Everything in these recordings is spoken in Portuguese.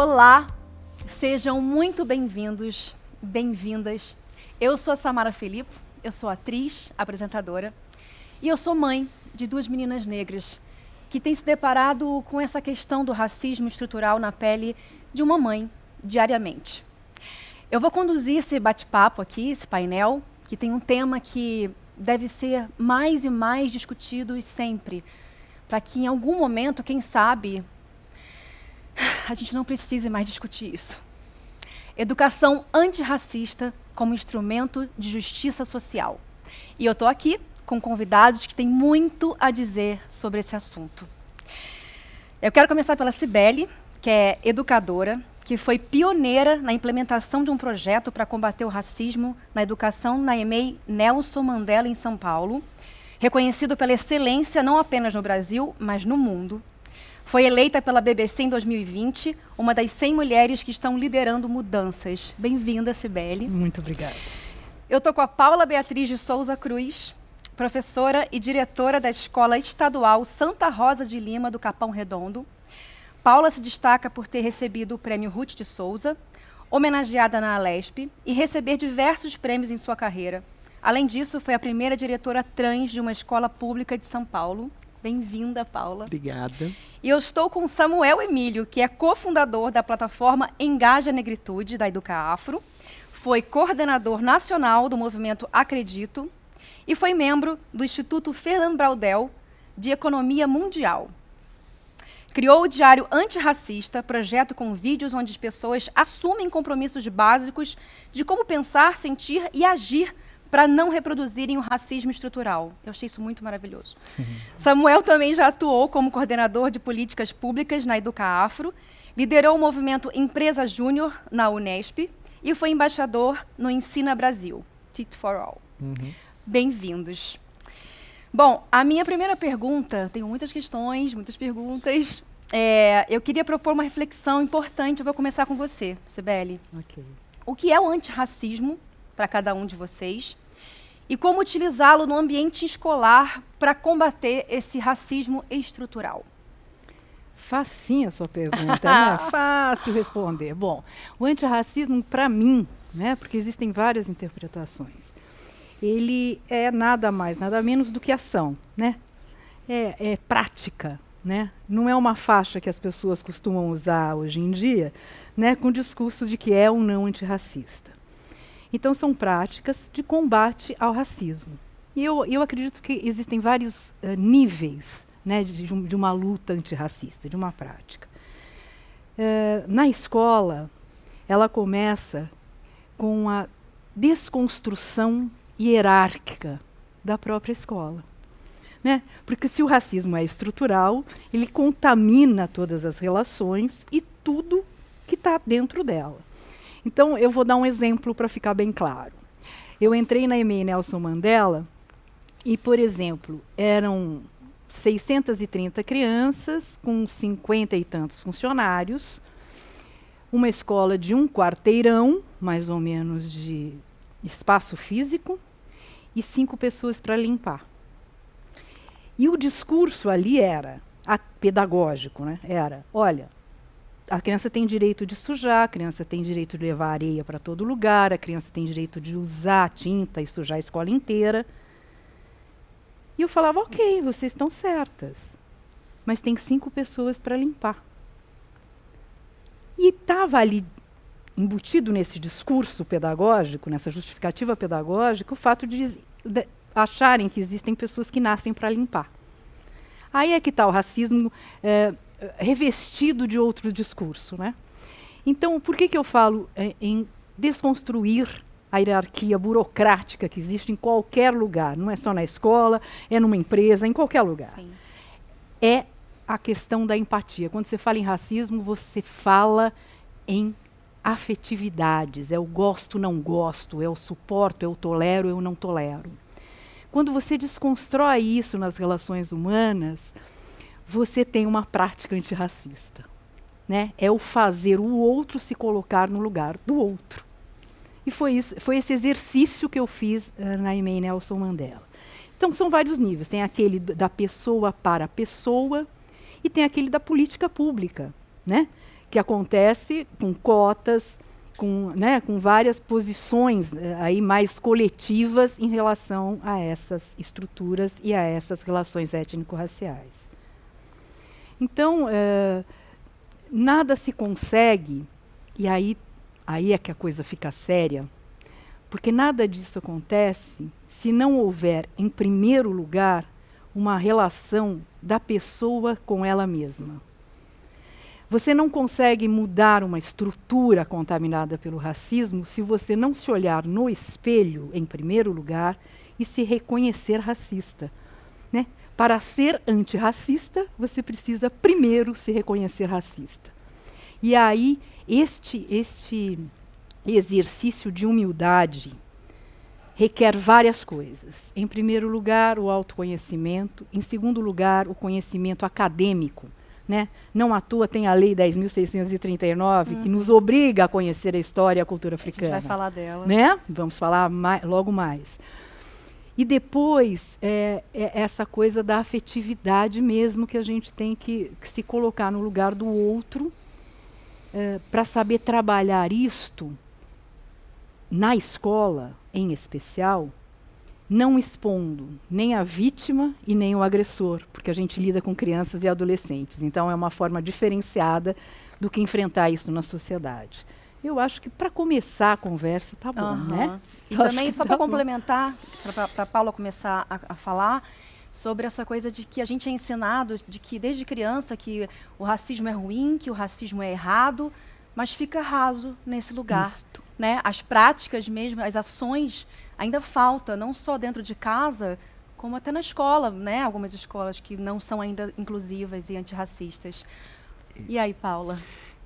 Olá, sejam muito bem-vindos, bem-vindas. Eu sou a Samara Felipe, eu sou atriz, apresentadora e eu sou mãe de duas meninas negras que têm se deparado com essa questão do racismo estrutural na pele de uma mãe diariamente. Eu vou conduzir esse bate-papo aqui, esse painel, que tem um tema que deve ser mais e mais discutido sempre, para que em algum momento, quem sabe, a gente não precise mais discutir isso. Educação antirracista como instrumento de justiça social. E eu estou aqui com convidados que têm muito a dizer sobre esse assunto. Eu quero começar pela Cibele, que é educadora, que foi pioneira na implementação de um projeto para combater o racismo na educação na EMEI Nelson Mandela, em São Paulo, reconhecido pela excelência não apenas no Brasil, mas no mundo. Foi eleita pela BBC em 2020, uma das 100 mulheres que estão liderando mudanças. Bem-vinda, Cibele. Muito obrigada. Eu estou com a Paula Beatriz de Souza Cruz, professora e diretora da Escola Estadual Santa Rosa de Lima, do Capão Redondo. Paula se destaca por ter recebido o Prêmio Ruth de Souza, homenageada na Alesp, e receber diversos prêmios em sua carreira. Além disso, foi a primeira diretora trans de uma escola pública de São Paulo. Bem-vinda, Paula. Obrigada. E eu estou com Samuel Emílio, que é cofundador da plataforma Engaja Negritude, da Educa Afro, foi coordenador nacional do movimento Acredito e foi membro do Instituto Fernando Braudel de Economia Mundial. Criou o Diário Antirracista, projeto com vídeos onde as pessoas assumem compromissos básicos de como pensar, sentir e agir para não reproduzirem o racismo estrutural. Eu achei isso muito maravilhoso. Samuel também já atuou como coordenador de políticas públicas na Educa Afro, liderou o movimento Empresa Júnior na Unesp e foi embaixador no Ensina Brasil, Teach for All. Bem-vindos. Bom, a minha primeira pergunta, tenho muitas questões, muitas perguntas. Eu queria propor uma reflexão importante. Eu vou começar com você, Cibele. Okay. O que é o antirracismo para cada um de vocês e como utilizá-lo no ambiente escolar para combater esse racismo estrutural? Facinha a sua pergunta, né? Fácil responder. Bom, o antirracismo, para mim, né, porque existem várias interpretações, ele é nada mais, nada menos do que ação, né? É prática, né? Não é uma faixa que as pessoas costumam usar hoje em dia, né, com discurso de que é ou não antirracista. Então, são práticas de combate ao racismo. E eu acredito que existem vários níveis, né, de uma luta antirracista, de uma prática. Na escola, ela começa com a desconstrução hierárquica da própria escola, né? Porque se o racismo é estrutural, ele contamina todas as relações e tudo que está dentro dela. Então, eu vou dar um exemplo para ficar bem claro. Eu entrei na EMEI Nelson Mandela e, por exemplo, eram 630 crianças com 50 e tantos funcionários, uma escola de um quarteirão, mais ou menos, de espaço físico e 5 pessoas para limpar. E o discurso ali era, pedagógico, né? Era, olha, a criança tem direito de sujar, a criança tem direito de levar areia para todo lugar, a criança tem direito de usar tinta e sujar a escola inteira. E eu falava, ok, vocês estão certas, mas tem 5 pessoas para limpar. E estava ali embutido nesse discurso pedagógico, nessa justificativa pedagógica, o fato de acharem que existem pessoas que nascem para limpar. Aí é que está o racismo revestido de outro discurso, né? Então, por que eu falo em desconstruir a hierarquia burocrática que existe em qualquer lugar? Não é só na escola, é numa empresa, em qualquer lugar. Sim. É a questão da empatia. Quando você fala em racismo, você fala em afetividades. É o gosto, não gosto, é o suporto, é o tolero, eu não tolero. Quando você desconstrói isso nas relações humanas, você tem uma prática antirracista, né? É o fazer o outro se colocar no lugar do outro. E foi esse exercício que eu fiz na EMEI Nelson Mandela. Então, são vários níveis. Tem aquele da pessoa para a pessoa e tem aquele da política pública, né? que acontece com cotas, com várias posições aí mais coletivas em relação a essas estruturas e a essas relações étnico-raciais. Então, nada se consegue, e aí é que a coisa fica séria, porque nada disso acontece se não houver, em primeiro lugar, uma relação da pessoa com ela mesma. Você não consegue mudar uma estrutura contaminada pelo racismo se você não se olhar no espelho, em primeiro lugar, e se reconhecer racista, né? Para ser antirracista, você precisa primeiro se reconhecer racista. E aí, este exercício de humildade requer várias coisas. Em primeiro lugar, o autoconhecimento. Em segundo lugar, o conhecimento acadêmico. Né? Não à toa tem a Lei 10.639, que nos obriga a conhecer a história e a cultura africana. A gente vai falar dela. Né? Vamos falar logo mais. E depois, essa coisa da afetividade mesmo, que a gente tem que se colocar no lugar do outro, para saber trabalhar isto na escola, em especial, não expondo nem a vítima e nem o agressor, porque a gente lida com crianças e adolescentes. Então, é uma forma diferenciada do que enfrentar isso na sociedade. Eu acho que, para começar a conversa, tá bom, né? E também, só para complementar, para a Paula começar a falar, sobre essa coisa de que a gente é ensinado, de que desde criança, que o racismo é ruim, que o racismo é errado, mas fica raso nesse lugar. Né? As práticas mesmo, as ações, ainda falta, não só dentro de casa, como até na escola, né? Algumas escolas que não são ainda inclusivas e antirracistas. E aí, Paula?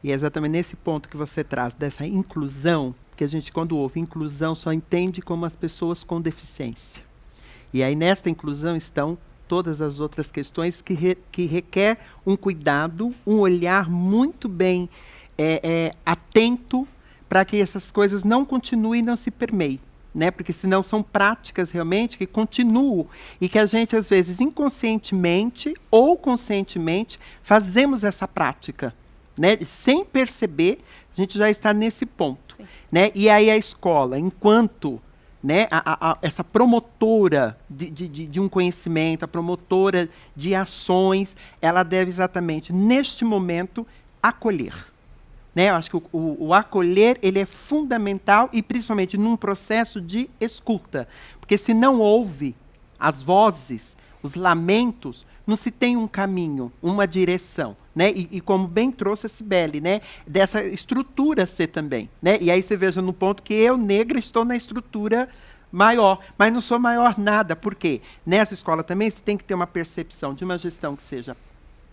E é exatamente nesse ponto que você traz, dessa inclusão, que a gente, quando ouve inclusão, só entende como as pessoas com deficiência. E aí, nesta inclusão, estão todas as outras questões que requer um cuidado, um olhar muito bem atento, para que essas coisas não continuem e não se permeiem. Né? Porque senão são práticas realmente que continuam e que a gente, às vezes, inconscientemente ou conscientemente, fazemos essa prática. Né? Sem perceber, a gente já está nesse ponto. Né? E aí a escola, enquanto, né, essa promotora de um conhecimento, a promotora de ações, ela deve exatamente, neste momento, acolher. Né? Eu acho que o acolher, ele é fundamental, e principalmente num processo de escuta. Porque se não ouve as vozes, os lamentos, não se tem um caminho, uma direção. Né? E como bem trouxe a Cibele, né? Dessa estrutura ser também. Né? E aí você veja no ponto que eu, negra, estou na estrutura maior, mas não sou maior nada. Por quê? Nessa escola também você tem que ter uma percepção de uma gestão que seja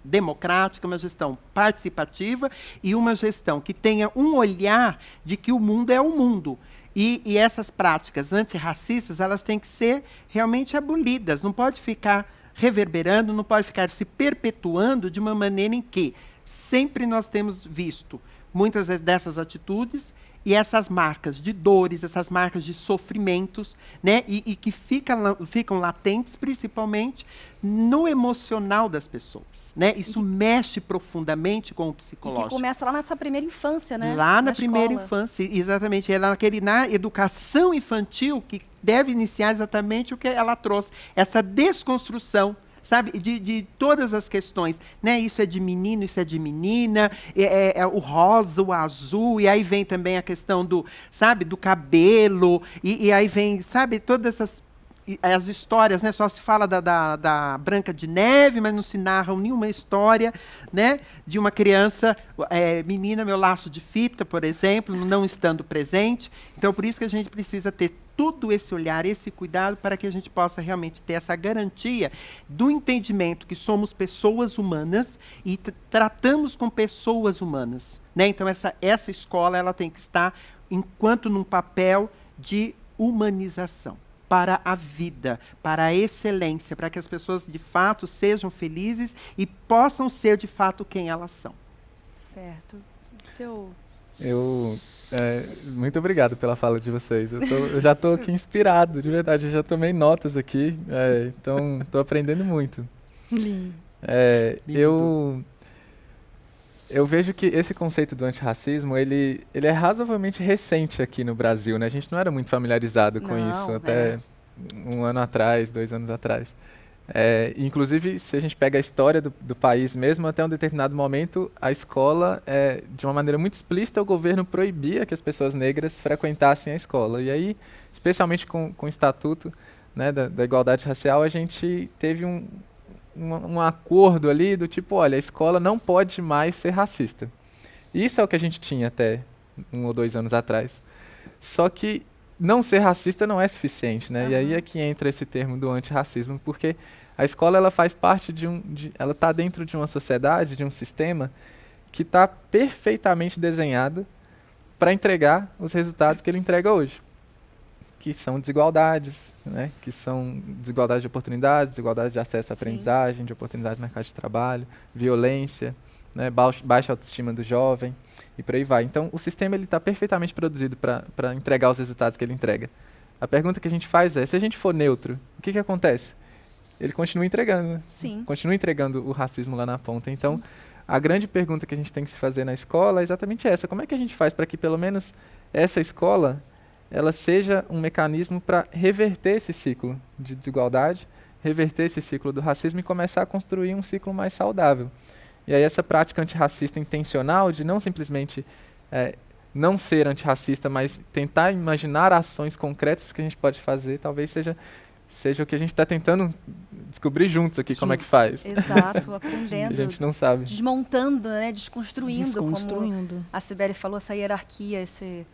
democrática, uma gestão participativa e uma gestão que tenha um olhar de que o mundo é o mundo. E essas práticas antirracistas, elas têm que ser realmente abolidas. Não pode ficar reverberando, não pode ficar se perpetuando de uma maneira em que sempre nós temos visto muitas dessas atitudes e essas marcas de dores, essas marcas de sofrimentos, né, e que ficam latentes, principalmente no emocional das pessoas. Né? Isso mexe profundamente com o psicológico. E que começa lá nessa primeira infância, né? Lá na primeira infância, exatamente. Na educação infantil, que deve iniciar exatamente o que ela trouxe, essa desconstrução, sabe, de todas as questões, né? Isso é de menino, isso é de menina, o rosa, o azul, e aí vem também a questão do, sabe, do cabelo, e aí vem, sabe, todas as histórias, né? Só se fala da Branca de Neve, mas não se narra nenhuma história, né? De uma criança, menina, meu laço de fita, por exemplo, não estando presente. Então, por isso que a gente precisa ter todo esse olhar, esse cuidado, para que a gente possa realmente ter essa garantia do entendimento que somos pessoas humanas e tratamos com pessoas humanas. Né? Então, essa escola, ela tem que estar, enquanto num papel de humanização para a vida, para a excelência, para que as pessoas, de fato, sejam felizes e possam ser, de fato, quem elas são. Certo. Muito obrigado pela fala de vocês. Eu já estou aqui inspirado, de verdade. Eu já tomei notas aqui, então estou aprendendo muito. Lindo. Eu Eu vejo que esse conceito do antirracismo, ele é razoavelmente recente aqui no Brasil, né? A gente não era muito familiarizado com Não, isso até um ano atrás, 2 anos atrás. Inclusive, se a gente pega a história do país mesmo, até um determinado momento, a escola, de uma maneira muito explícita, o governo proibia que as pessoas negras frequentassem a escola. E aí, especialmente com o Estatuto, né, da Igualdade Racial, a gente teve um acordo ali do tipo, olha, a escola não pode mais ser racista. Isso é o que a gente tinha até 1 ou 2 anos atrás. Só que não ser racista não é suficiente, né? E aí é que entra esse termo do antirracismo, porque a escola ela faz parte ela está dentro de uma sociedade, de um sistema que está perfeitamente desenhado para entregar os resultados que ele entrega hoje, que são desigualdades, né? Que são desigualdade de oportunidades, desigualdade de acesso à aprendizagem, de oportunidades no mercado de trabalho, violência, né? Baixa autoestima do jovem e por aí vai. Então, o sistema está perfeitamente produzido para entregar os resultados que ele entrega. A pergunta que a gente faz é, se a gente for neutro, o que acontece? Ele continua entregando, né? Sim. Continua entregando o racismo lá na ponta. Então, a grande pergunta que a gente tem que se fazer na escola é exatamente essa. Como é que a gente faz para que, pelo menos, essa escola ela seja um mecanismo para reverter esse ciclo de desigualdade, reverter esse ciclo do racismo e começar a construir um ciclo mais saudável. E aí essa prática antirracista intencional de não simplesmente não ser antirracista, mas tentar imaginar ações concretas que a gente pode fazer, talvez seja o que a gente está tentando descobrir juntos aqui, como é que faz. Exato, aprendendo. A gente não sabe. Desmontando, né? Desconstruindo, como a Sibeli falou, essa hierarquia, esse...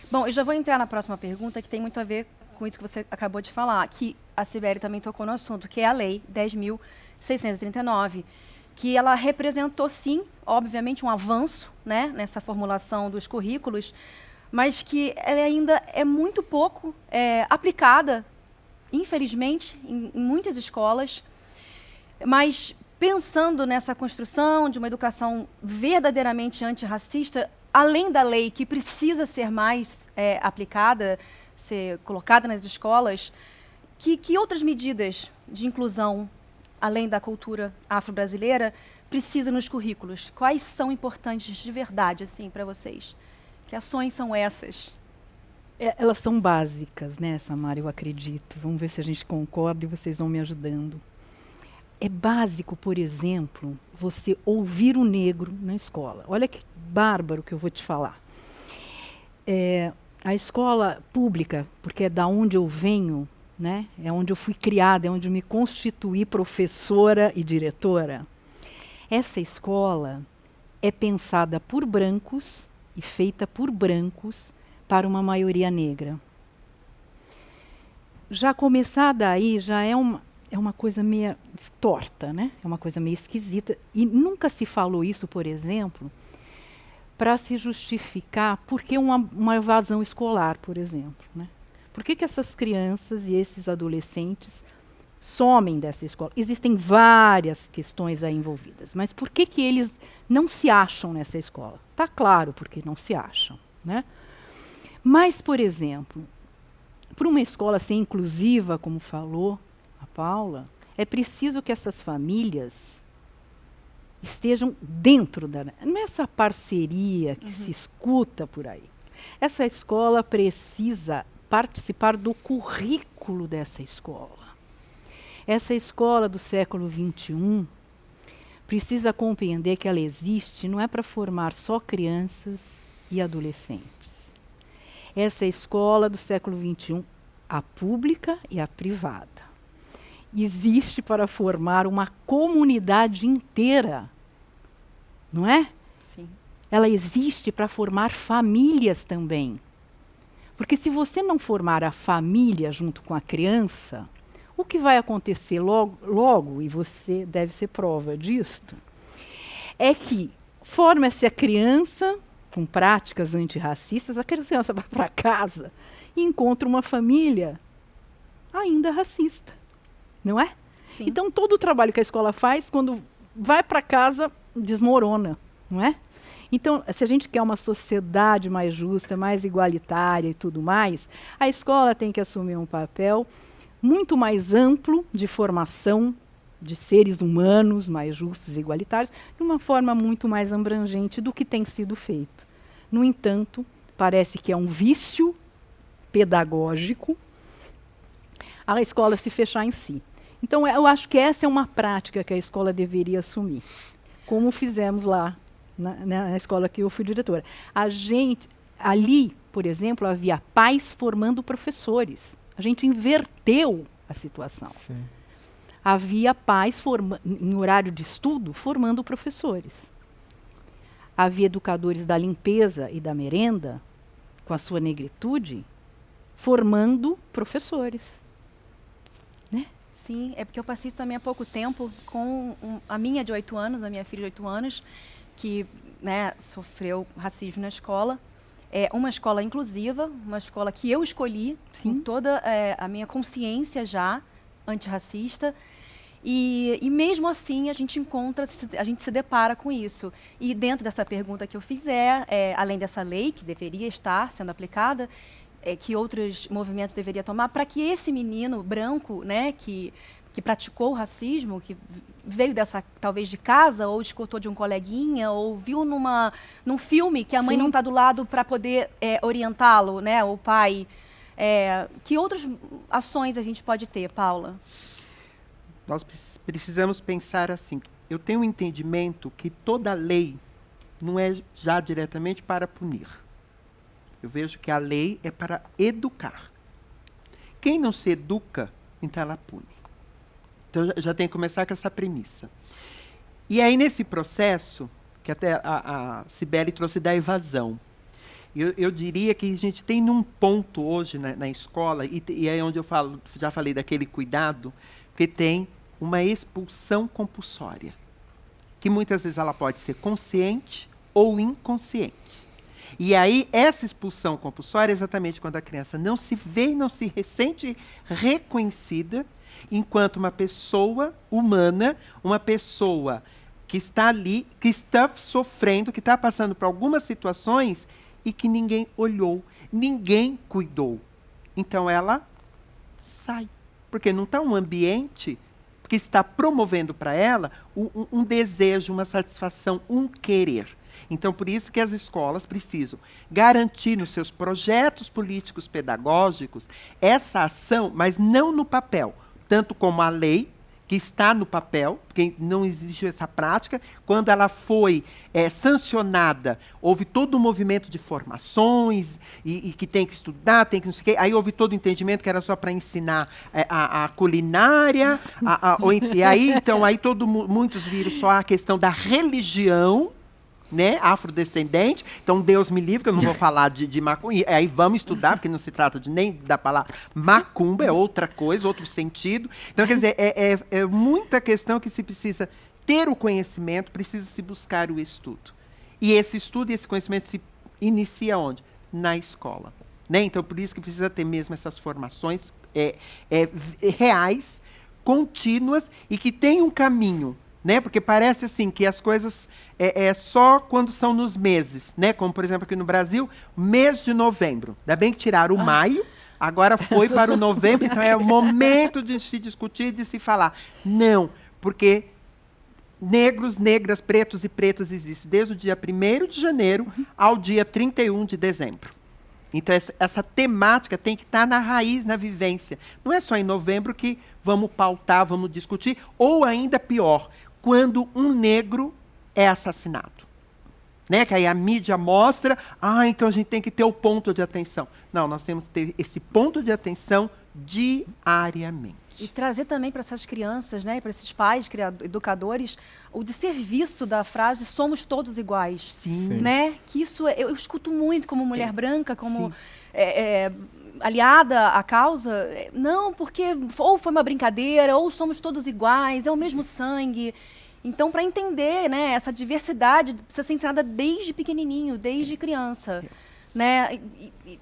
Bom, eu já vou entrar na próxima pergunta, que tem muito a ver com isso que você acabou de falar, que a Sibeli também tocou no assunto, que é a Lei 10.639, que ela representou, sim, obviamente, um avanço, né, nessa formulação dos currículos, mas que ela ainda é muito pouco aplicada, infelizmente, em muitas escolas. Mas, pensando nessa construção de uma educação verdadeiramente antirracista, além da lei que precisa ser mais aplicada, ser colocada nas escolas, que outras medidas de inclusão, além da cultura afro-brasileira, precisa nos currículos? Quais são importantes de verdade, assim, para vocês? Que ações são essas? Elas são básicas, né, Samara, eu acredito. Vamos ver se a gente concorda e vocês vão me ajudando. É básico, por exemplo, você ouvir o negro na escola. Olha que bárbaro que eu vou te falar. A escola pública, porque é da onde eu venho, né? É onde eu fui criada, é onde eu me constituí professora e diretora. Essa escola é pensada por brancos e feita por brancos para uma maioria negra. Já começar daí já é uma coisa meio torta, né? É uma coisa meio esquisita. E nunca se falou isso, por exemplo, para se justificar por que uma evasão escolar, por exemplo, né? Por que essas crianças e esses adolescentes somem dessa escola? Existem várias questões aí envolvidas, mas por que eles não se acham nessa escola? Está claro porque não se acham, né? Mas, por exemplo, para uma escola ser inclusiva, como falou a Paula, é preciso que essas famílias estejam dentro nessa parceria que se escuta por aí. Essa escola precisa participar do currículo dessa escola. Essa escola do século XXI precisa compreender que ela existe não é para formar só crianças e adolescentes. Essa escola do século XXI, a pública e a privada, existe para formar uma comunidade inteira, não é? Sim. Ela existe para formar famílias também. Porque se você não formar a família junto com a criança, o que vai acontecer logo, e você deve ser prova disto, é que forma-se a criança com práticas antirracistas, a criança vai para casa e encontra uma família ainda racista, não é? Sim. Então, todo o trabalho que a escola faz, quando vai para casa, desmorona, não é? Então, se a gente quer uma sociedade mais justa, mais igualitária e tudo mais, a escola tem que assumir um papel muito mais amplo de formação de seres humanos mais justos e igualitários, de uma forma muito mais abrangente do que tem sido feito. No entanto, parece que é um vício pedagógico a escola se fechar em si. Então, eu acho que essa é uma prática que a escola deveria assumir, como fizemos lá na escola que eu fui diretora. Ali, por exemplo, havia pais formando professores. A gente inverteu a situação. Sim. Havia pais em horário de estudo formando professores. Havia educadores da limpeza e da merenda, com a sua negritude, formando professores. Né? Sim, é porque eu passei isso também há pouco tempo com a minha de 8 anos, a minha filha de 8 anos, que, né, sofreu racismo na escola. É uma escola inclusiva, uma escola que eu escolhi, com toda a minha consciência já antirracista. E mesmo assim a gente se depara com isso. E dentro dessa pergunta que eu fiz além dessa lei que deveria estar sendo aplicada, que outros movimentos deveriam tomar para que esse menino branco, né, que praticou o racismo, que veio talvez de casa, ou escutou de um coleguinha, ou viu num filme que a mãe não está do lado para poder orientá-lo, né, o pai. Que outras ações a gente pode ter, Paula? Nós precisamos pensar assim. Eu tenho um entendimento que toda lei não é já diretamente para punir. Eu vejo que a lei é para educar. Quem não se educa, então ela pune. Então já tem que começar com essa premissa. E aí nesse processo, que até a Cibele trouxe da evasão, eu diria que a gente tem num ponto hoje na escola, e é onde eu já falei daquele cuidado, que tem uma expulsão compulsória, que muitas vezes ela pode ser consciente ou inconsciente. E aí, essa expulsão compulsória é exatamente quando a criança não se vê e não se sente reconhecida enquanto uma pessoa humana, uma pessoa que está ali, que está sofrendo, que está passando por algumas situações e que ninguém olhou, ninguém cuidou. Então, ela sai, porque não está um ambiente que está promovendo para ela um desejo, uma satisfação, um querer. Então, por isso que as escolas precisam garantir nos seus projetos políticos pedagógicos essa ação, mas não no papel, tanto como a lei, que está no papel, porque não existe essa prática. Quando ela foi sancionada, houve todo um movimento de formações, e que tem que estudar, tem que não sei o quê. Aí houve todo o entendimento que era só para ensinar a culinária, e aí, então, muitos viram só a questão da religião, né, afrodescendente. Então, Deus me livre, que eu não vou falar de macumba. Aí vamos estudar, porque não se trata nem da palavra macumba, é outra coisa, outro sentido. Então, quer dizer, é muita questão que se precisa ter o conhecimento, precisa se buscar o estudo. E esse estudo e esse conhecimento se inicia onde? Na escola. Né? Então, por isso que precisa ter mesmo essas formações reais, contínuas, e que tem um caminho. Né? Porque parece assim que as coisas só quando são nos meses, né? Como, por exemplo, aqui no Brasil, mês de novembro. Ainda bem que tiraram o maio, agora foi para o novembro, então é o momento de se discutir, de se falar. Não, porque negros, negras, pretos e pretas existem desde o dia 1º de janeiro ao dia 31 de dezembro. Então, essa temática tem que estar na raiz, na vivência. Não é só em novembro que vamos pautar, vamos discutir, ou ainda pior, quando um negro é assassinado. Né? Que aí a mídia mostra, então a gente tem que ter o ponto de atenção. Não, nós temos que ter esse ponto de atenção diariamente. E trazer também para essas crianças, né, para esses pais, educadores, o desserviço da frase "somos todos iguais". Sim. Né? Que isso eu escuto muito como mulher branca, como aliada à causa. Não, porque ou foi uma brincadeira, ou somos todos iguais, é o mesmo sangue. Então, para entender, né, essa diversidade, precisa ser ensinada desde pequenininho, desde criança. Né?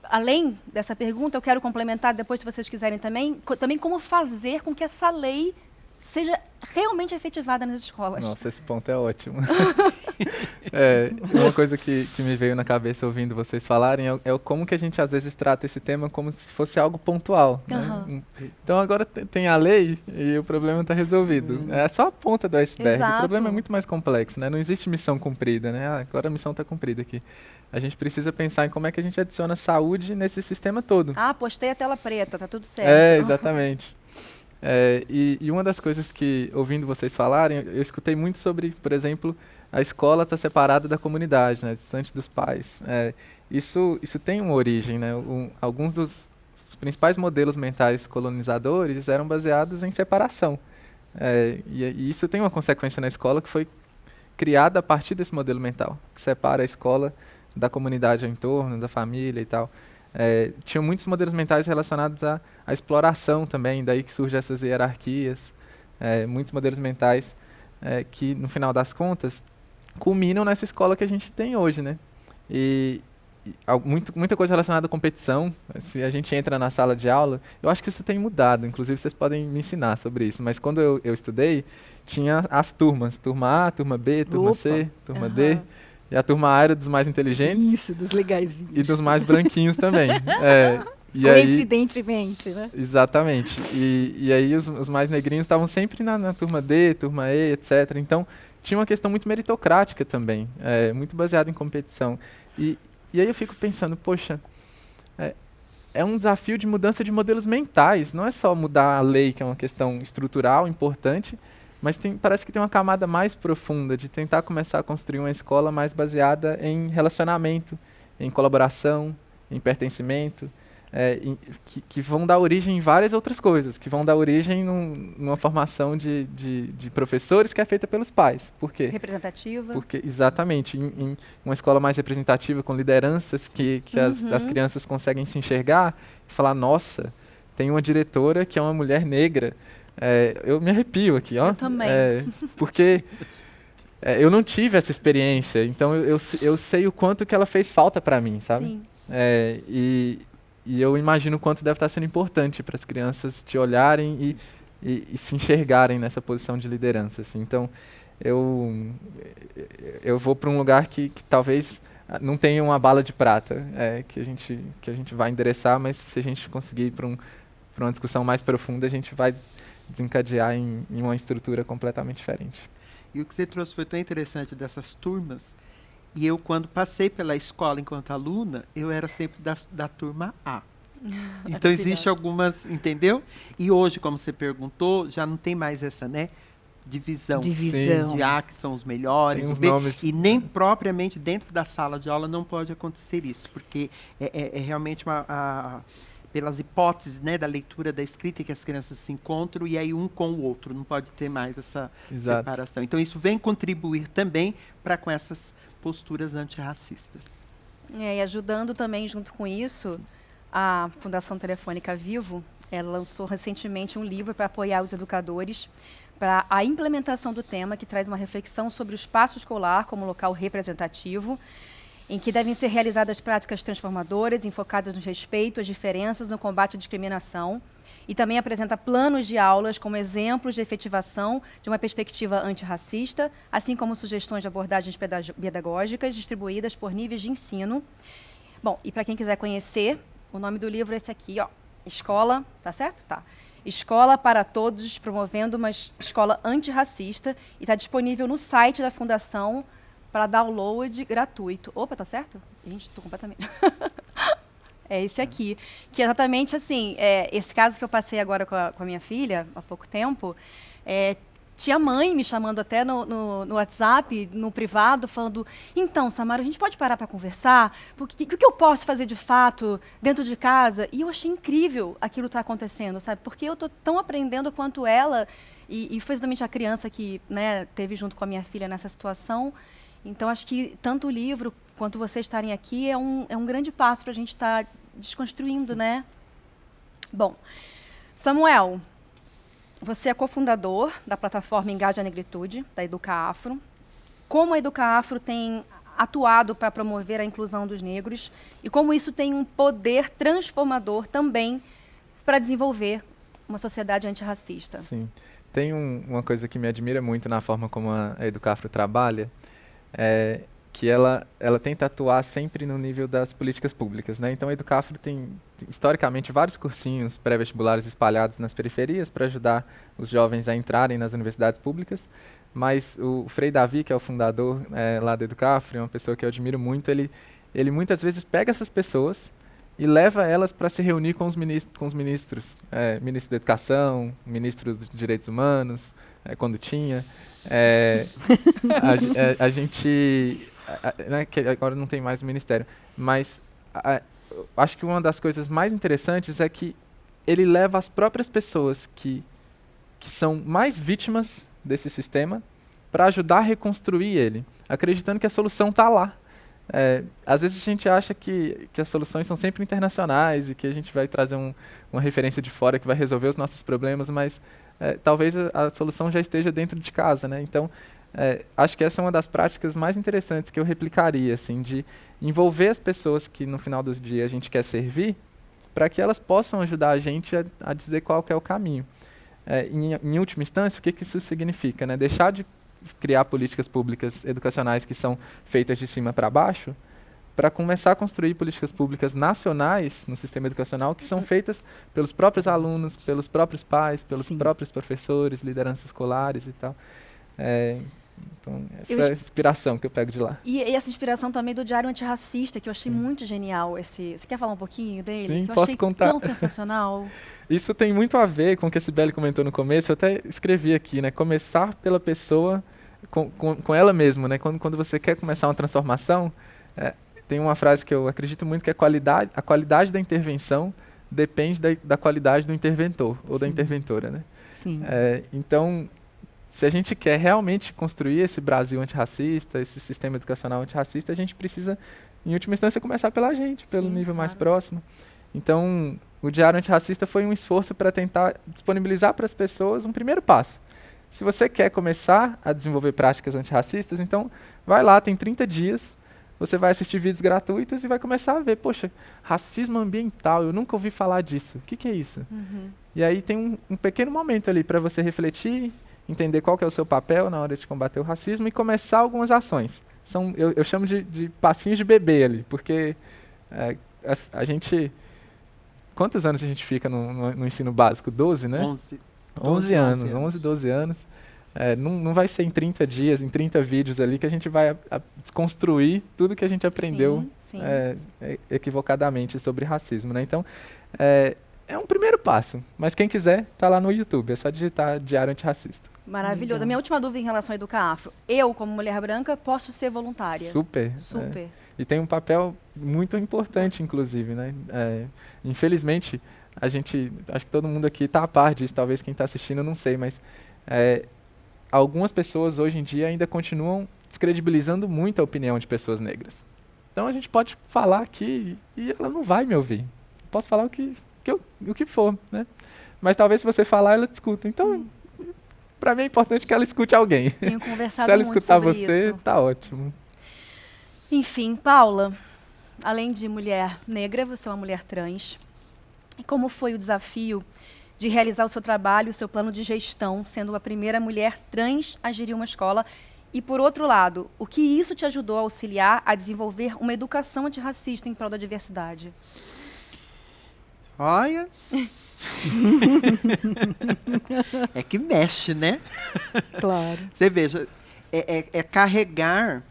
Além dessa pergunta, eu quero complementar, depois, se vocês quiserem também como fazer com que essa lei seja realmente efetivada nas escolas. Nossa, esse ponto é ótimo. Uma coisa que me veio na cabeça ouvindo vocês falarem é como que a gente às vezes trata esse tema como se fosse algo pontual. Né? Então agora tem a lei e o problema está resolvido. É só a ponta do iceberg. Exato. O problema é muito mais complexo, né? Não existe missão cumprida, né? Agora a missão está cumprida aqui. A gente precisa pensar em como é que a gente adiciona saúde nesse sistema todo. Postei a tela preta, tá tudo certo. Exatamente. E uma das coisas que, ouvindo vocês falarem, eu escutei muito sobre, por exemplo, a escola está separada da comunidade, né, distante dos pais. Isso tem uma origem, né? Alguns dos principais modelos mentais colonizadores eram baseados em separação. E isso tem uma consequência na escola que foi criada a partir desse modelo mental, que separa a escola da comunidade ao entorno, da família e tal. Tinham muitos modelos mentais relacionados à exploração também, daí que surgem essas hierarquias, muitos modelos mentais que, no final das contas, culminam nessa escola que a gente tem hoje, né? Muita coisa relacionada à competição. Se a gente entra na sala de aula, eu acho que isso tem mudado, inclusive vocês podem me ensinar sobre isso, mas quando eu estudei, tinha as turmas, turma A, turma B, turma C, turma D. E a turma A era dos mais inteligentes. Isso, dos legaizinhos. E dos mais branquinhos também. Coincidentemente, né? Exatamente. E aí os mais negrinhos estavam sempre na turma D, turma E, etc. Então, tinha uma questão muito meritocrática também, muito baseada em competição. E aí eu fico pensando, poxa, é um desafio de mudança de modelos mentais. Não é só mudar a lei, que é uma questão estrutural importante, mas parece que tem uma camada mais profunda de tentar começar a construir uma escola mais baseada em relacionamento, em colaboração, em pertencimento, que vão dar origem em várias outras coisas, que vão dar origem numa formação de professores que é feita pelos pais. Por quê? Representativa. Porque, exatamente, em uma escola mais representativa, com lideranças que as crianças conseguem se enxergar e falar, nossa, tem uma diretora que é uma mulher negra. Eu me arrepio aqui, ó. Eu também. Porque eu não tive essa experiência, então eu sei o quanto que ela fez falta para mim, sabe? Sim. E eu imagino o quanto deve estar sendo importante para as crianças te olharem e se enxergarem nessa posição de liderança. Assim. Então, eu vou para um lugar que talvez não tenha uma bala de prata que a gente vai endereçar, mas se a gente conseguir ir para uma discussão mais profunda, a gente vai desencadear em uma estrutura completamente diferente. E o que você trouxe foi tão interessante dessas turmas. E eu, quando passei pela escola enquanto aluna, eu era sempre da turma A. Então, existe algumas, entendeu? E hoje, como você perguntou, já não tem mais essa, né? Divisão. De A, que são os melhores, os B. E nem propriamente dentro da sala de aula não pode acontecer isso, porque é realmente pelas hipóteses, né, da leitura, da escrita, que as crianças se encontram e aí um com o outro, não pode ter mais essa separação. Então isso vem contribuir também para com essas posturas antirracistas. E ajudando também junto com isso, a Fundação Telefônica Vivo, ela lançou recentemente um livro para apoiar os educadores para a implementação do tema, que traz uma reflexão sobre o espaço escolar como local representativo, em que devem ser realizadas práticas transformadoras, enfocadas no respeito, às diferenças, no combate à discriminação, e também apresenta planos de aulas como exemplos de efetivação de uma perspectiva antirracista, assim como sugestões de abordagens pedagógicas distribuídas por níveis de ensino. Bom, e para quem quiser conhecer, o nome do livro é esse aqui, ó, Escola, tá certo? Tá. Escola para Todos, promovendo uma escola antirracista, e está disponível no site da Fundação para download gratuito. Opa, tá certo? Gente, estou completamente... É esse aqui, que exatamente assim, esse caso que eu passei agora com a minha filha, há pouco tempo, tinha mãe me chamando até no WhatsApp, no privado, falando, então, Samara, a gente pode parar para conversar? O que eu posso fazer de fato dentro de casa? E eu achei incrível aquilo estar acontecendo, sabe? Porque eu estou tão aprendendo quanto ela, e foi exatamente a criança que, né, teve junto com a minha filha nessa situação. Então, acho que tanto o livro quanto vocês estarem aqui é um grande passo para a gente estar desconstruindo, sim, né? Bom, Samuel, você é cofundador da plataforma Engaja a Negritude, da Educa Afro. Como a Educa Afro tem atuado para promover a inclusão dos negros e como isso tem um poder transformador também para desenvolver uma sociedade antirracista? Sim. Tem uma coisa que me admira muito na forma como a Educa Afro trabalha, que ela tenta atuar sempre no nível das políticas públicas, né? Então a Educafro tem historicamente vários cursinhos pré-vestibulares espalhados nas periferias para ajudar os jovens a entrarem nas universidades públicas, mas o Frei Davi, que é o fundador lá da Educafro, é uma pessoa que eu admiro muito, ele muitas vezes pega essas pessoas e leva elas para se reunir com os ministros, ministro da Educação, ministro dos Direitos Humanos, quando tinha. A gente, né, que agora não tem mais o ministério, mas acho que uma das coisas mais interessantes é que ele leva as próprias pessoas que são mais vítimas desse sistema para ajudar a reconstruir ele, acreditando que a solução está lá. Às vezes a gente acha que as soluções são sempre internacionais e que a gente vai trazer uma referência de fora que vai resolver os nossos problemas, mas talvez a solução já esteja dentro de casa, né? Então, acho que essa é uma das práticas mais interessantes que eu replicaria, assim, de envolver as pessoas que no final do dia a gente quer servir, para que elas possam ajudar a gente a dizer qual que é o caminho. Em última instância, o que isso significa, né? Deixar de criar políticas públicas educacionais que são feitas de cima para baixo, para começar a construir políticas públicas nacionais no sistema educacional que são feitas pelos próprios alunos, pelos próprios pais, pelos próprios professores, lideranças escolares e tal. Então, essa é a inspiração que eu pego de lá. E essa inspiração também do Diário Antirracista, que eu achei muito genial. Você quer falar um pouquinho dele? Sim, que eu posso achei contar. Tão sensacional. Isso tem muito a ver com o que a Cibele comentou no começo, eu até escrevi aqui, né? Começar pela pessoa, com ela mesma, né? Quando você quer começar uma transformação, tem uma frase que eu acredito muito, que é a qualidade da intervenção depende da qualidade do interventor, ou da interventora, né? Sim. Então, se a gente quer realmente construir esse Brasil antirracista, esse sistema educacional antirracista, a gente precisa, em última instância, começar pela gente, pelo nível mais próximo. Então, o Diário Antirracista foi um esforço para tentar disponibilizar para as pessoas um primeiro passo. Se você quer começar a desenvolver práticas antirracistas, então vai lá, tem 30 dias, você vai assistir vídeos gratuitos e vai começar a ver, poxa, racismo ambiental, eu nunca ouvi falar disso, o que é isso? E aí tem um pequeno momento ali para você refletir, entender qual que é o seu papel na hora de combater o racismo e começar algumas ações. Eu chamo de passinhos de bebê ali, porque a gente... Quantos anos a gente fica no ensino básico? 12, né? 11 anos, 11, 12 anos. Não vai ser em 30 dias, em 30 vídeos ali que a gente vai desconstruir tudo que a gente aprendeu equivocadamente sobre racismo, né? Então, é um primeiro passo. Mas quem quiser, tá lá no YouTube. É só digitar Diário Antirracista. Maravilhoso. A minha última dúvida em relação à Educafro. Eu, como mulher branca, posso ser voluntária? Super. Super. E tem um papel muito importante, inclusive, né? Infelizmente, acho que todo mundo aqui está a par disso, talvez quem está assistindo eu não sei, mas algumas pessoas hoje em dia ainda continuam descredibilizando muito a opinião de pessoas negras. Então a gente pode falar aqui e ela não vai me ouvir. Posso falar o que for, né? Mas talvez se você falar, ela te escuta. Então, para mim é importante que ela escute alguém. Tenho conversado se ela muito escutar sobre você, isso. tá ótimo. Enfim, Paula, além de mulher negra, você é uma mulher trans. E como foi o desafio de realizar o seu trabalho, o seu plano de gestão, sendo a primeira mulher trans a gerir uma escola? E, por outro lado, o que isso te ajudou a auxiliar a desenvolver uma educação antirracista em prol da diversidade? Olha... é que mexe, né? Claro. Você veja, carregar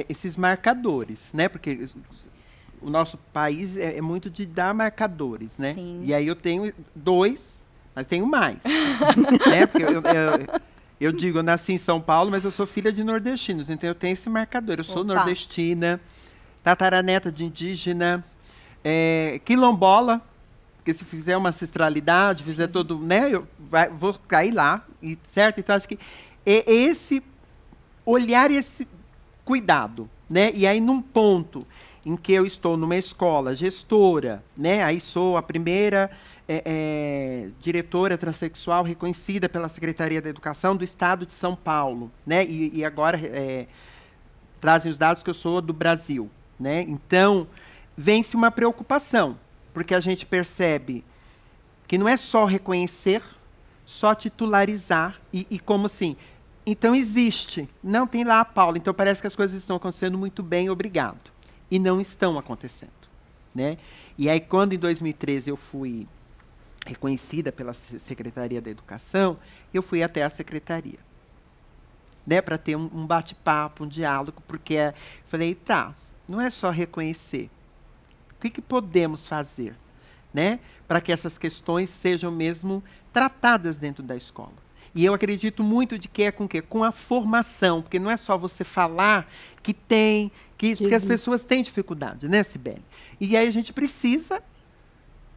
esses marcadores, né? Porque o nosso país é muito de dar marcadores, né? Sim. E aí eu tenho 2, mas tenho mais. Né? Porque eu digo, eu nasci em São Paulo, mas eu sou filha de nordestinos, então eu tenho esse marcador. Eu sou nordestina, tataraneta de indígena, quilombola, porque se fizer uma ancestralidade, fizer todo, né? Vou cair lá, certo? Então acho que é esse olhar e esse cuidado, né? E aí num ponto em que eu estou numa escola gestora, né? Aí sou a primeira diretora transexual reconhecida pela Secretaria da Educação do Estado de São Paulo, né? E agora trazem os dados que eu sou do Brasil, né? Então vem-se uma preocupação, porque a gente percebe que não é só reconhecer, só titularizar e como assim, Então existe. Não tem lá a Paula. Então parece que as coisas estão acontecendo muito bem, obrigado. E não estão acontecendo, né? E aí quando em 2013 eu fui reconhecida pela Secretaria da Educação, eu fui até a secretaria, né, para ter um bate-papo, um diálogo, porque falei, tá, não é só reconhecer. O que podemos fazer, né, para que essas questões sejam mesmo tratadas dentro da escola? E eu acredito muito de que é com o quê? Com a formação, porque não é só você falar que tem, porque as pessoas têm dificuldade, né, Cibele? E aí a gente precisa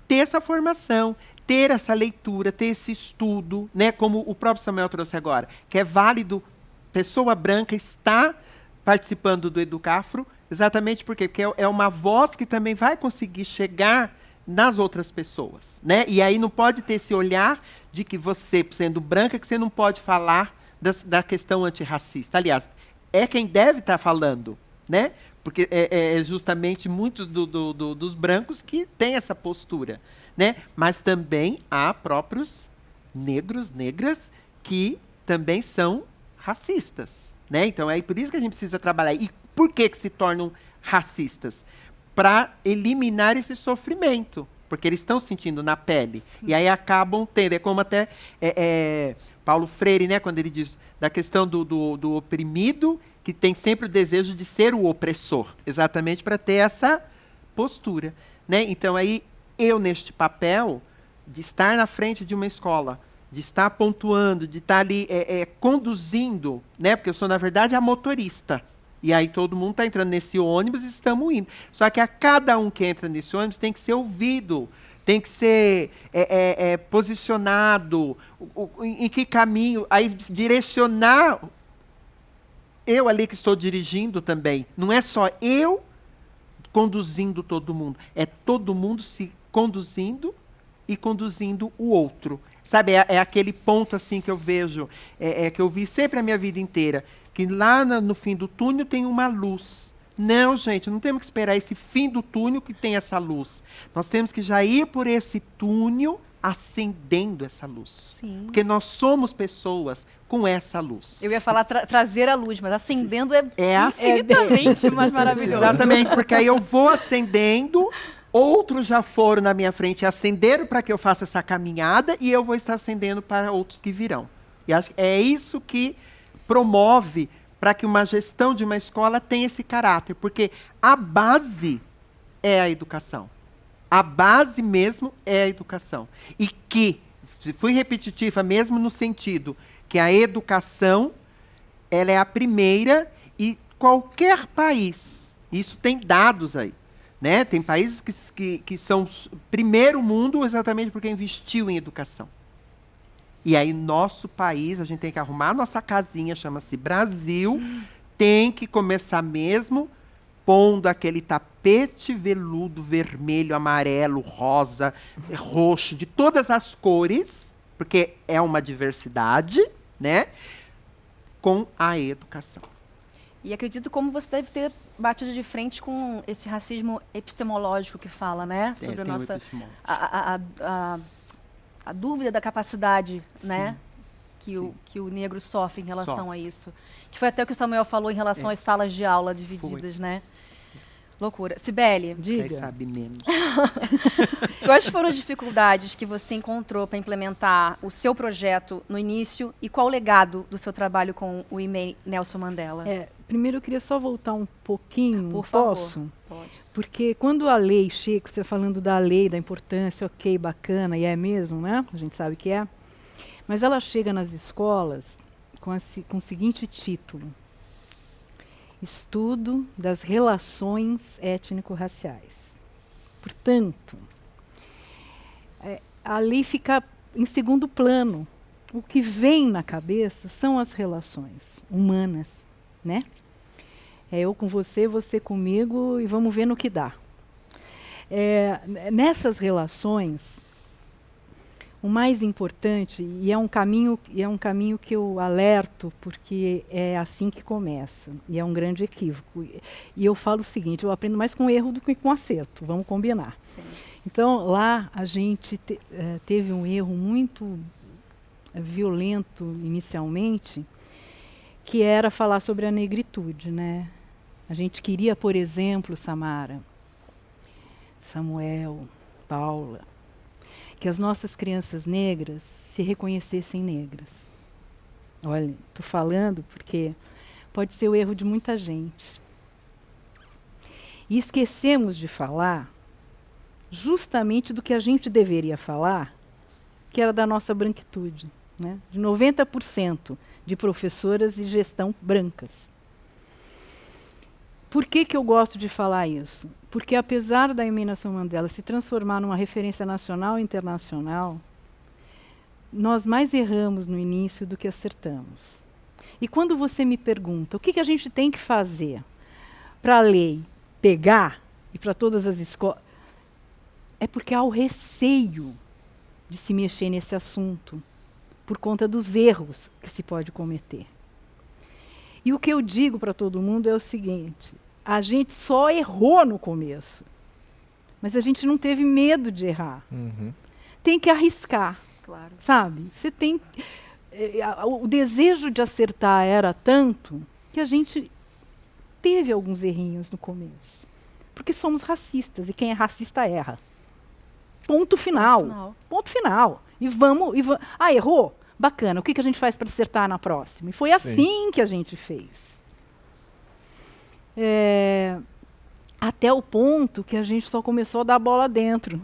ter essa formação, ter essa leitura, ter esse estudo, né, como o próprio Samuel trouxe agora, que é válido, pessoa branca está participando do Educafro, exatamente porque é uma voz que também vai conseguir chegar nas outras pessoas, né? E aí não pode ter esse olhar de que você, sendo branca, que você não pode falar da questão antirracista. Aliás, é quem deve estar falando, né? Porque é justamente muitos dos brancos que têm essa postura, né? Mas também há próprios negros, negras, que também são racistas, né? Então é por isso que a gente precisa trabalhar. E por que se tornam racistas? Para eliminar esse sofrimento, porque eles estão sentindo na pele. Sim. E aí acabam tendo, é como até Paulo Freire, né, quando ele diz da questão do oprimido, que tem sempre o desejo de ser o opressor, exatamente para ter essa postura, né? Então aí eu, neste papel de estar na frente de uma escola, de estar pontuando, de estar ali conduzindo, né? Porque eu sou, na verdade, a motorista. E aí todo mundo está entrando nesse ônibus e estamos indo. Só que a cada um que entra nesse ônibus tem que ser ouvido, tem que ser posicionado, em que caminho, aí direcionar. Eu ali que estou dirigindo também. Não é só eu conduzindo todo mundo, é todo mundo se conduzindo e conduzindo o outro. Sabe, é aquele ponto assim que eu vejo, que eu vi sempre a minha vida inteira, que lá no fim do túnel tem uma luz. Não, gente, não temos que esperar esse fim do túnel que tem essa luz. Nós temos que já ir por esse túnel acendendo essa luz. Sim. Porque nós somos pessoas com essa luz. Eu ia falar trazer a luz, mas acendendo é infinitamente mais maravilhoso. Exatamente, porque aí eu vou acendendo, outros já foram na minha frente e acenderam para que eu faça essa caminhada e eu vou estar acendendo para outros que virão. E acho que é isso que promove para que uma gestão de uma escola tenha esse caráter, porque a base é a educação. A base mesmo é a educação. E que, se fui repetitiva mesmo no sentido que a educação, ela é a primeira e qualquer país, isso tem dados aí, né? Tem países que são primeiro mundo exatamente porque investiu em educação. E aí, nosso país, a gente tem que arrumar a nossa casinha, chama-se Brasil, tem que começar mesmo pondo aquele tapete veludo vermelho, amarelo, rosa, roxo, de todas as cores, porque é uma diversidade, né? Com a educação. E acredito como você deve ter batido de frente com esse racismo epistemológico que fala, né? Sobre a nossa... A dúvida da capacidade, né, que o negro sofre em relação a isso. Que foi até o que o Samuel falou em relação às salas de aula divididas, né? Loucura. Cibele, diga. Quem sabe menos. Quais foram as dificuldades que você encontrou para implementar o seu projeto no início e qual o legado do seu trabalho com o IMEI Nelson Mandela? Primeiro eu queria só voltar um pouquinho, por favor. Posso? Pode. Porque quando a lei chega, você falando da lei, da importância, ok, bacana, e é mesmo, né? A gente sabe que é. Mas ela chega nas escolas com o seguinte título: Estudo das relações étnico-raciais. Portanto, a lei fica em segundo plano. O que vem na cabeça são as relações humanas, né? É eu com você, você comigo e vamos ver no que dá. Nessas relações, o mais importante, e é um caminho que eu alerto, porque é assim que começa, e é um grande equívoco. E eu falo o seguinte, eu aprendo mais com erro do que com acerto, vamos combinar. Sim. Então, lá a gente teve um erro muito violento inicialmente, que era falar sobre a negritude, né? A gente queria, por exemplo, Samara, Samuel, Paula, que as nossas crianças negras se reconhecessem negras. Olha, estou falando porque pode ser o erro de muita gente. E esquecemos de falar justamente do que a gente deveria falar, que era da nossa branquitude, né? De 90% de professoras de gestão brancas. Por que eu gosto de falar isso? Porque apesar da Nelson Mandela se transformar numa referência nacional e internacional, nós mais erramos no início do que acertamos. E quando você me pergunta o que a gente tem que fazer para a lei pegar e para todas as escolas, é porque há o receio de se mexer nesse assunto por conta dos erros que se pode cometer. E o que eu digo para todo mundo é o seguinte: a gente só errou no começo, mas a gente não teve medo de errar. Uhum. Tem que arriscar, Claro. sabe? Você tem o desejo de acertar era tanto que a gente teve alguns errinhos no começo, porque somos racistas e quem é racista erra. Ponto final. Ponto final. E vamos. Ah, errou? Bacana. O que a gente faz para acertar na próxima? E foi assim que a gente fez. Até o ponto que a gente só começou a dar bola dentro.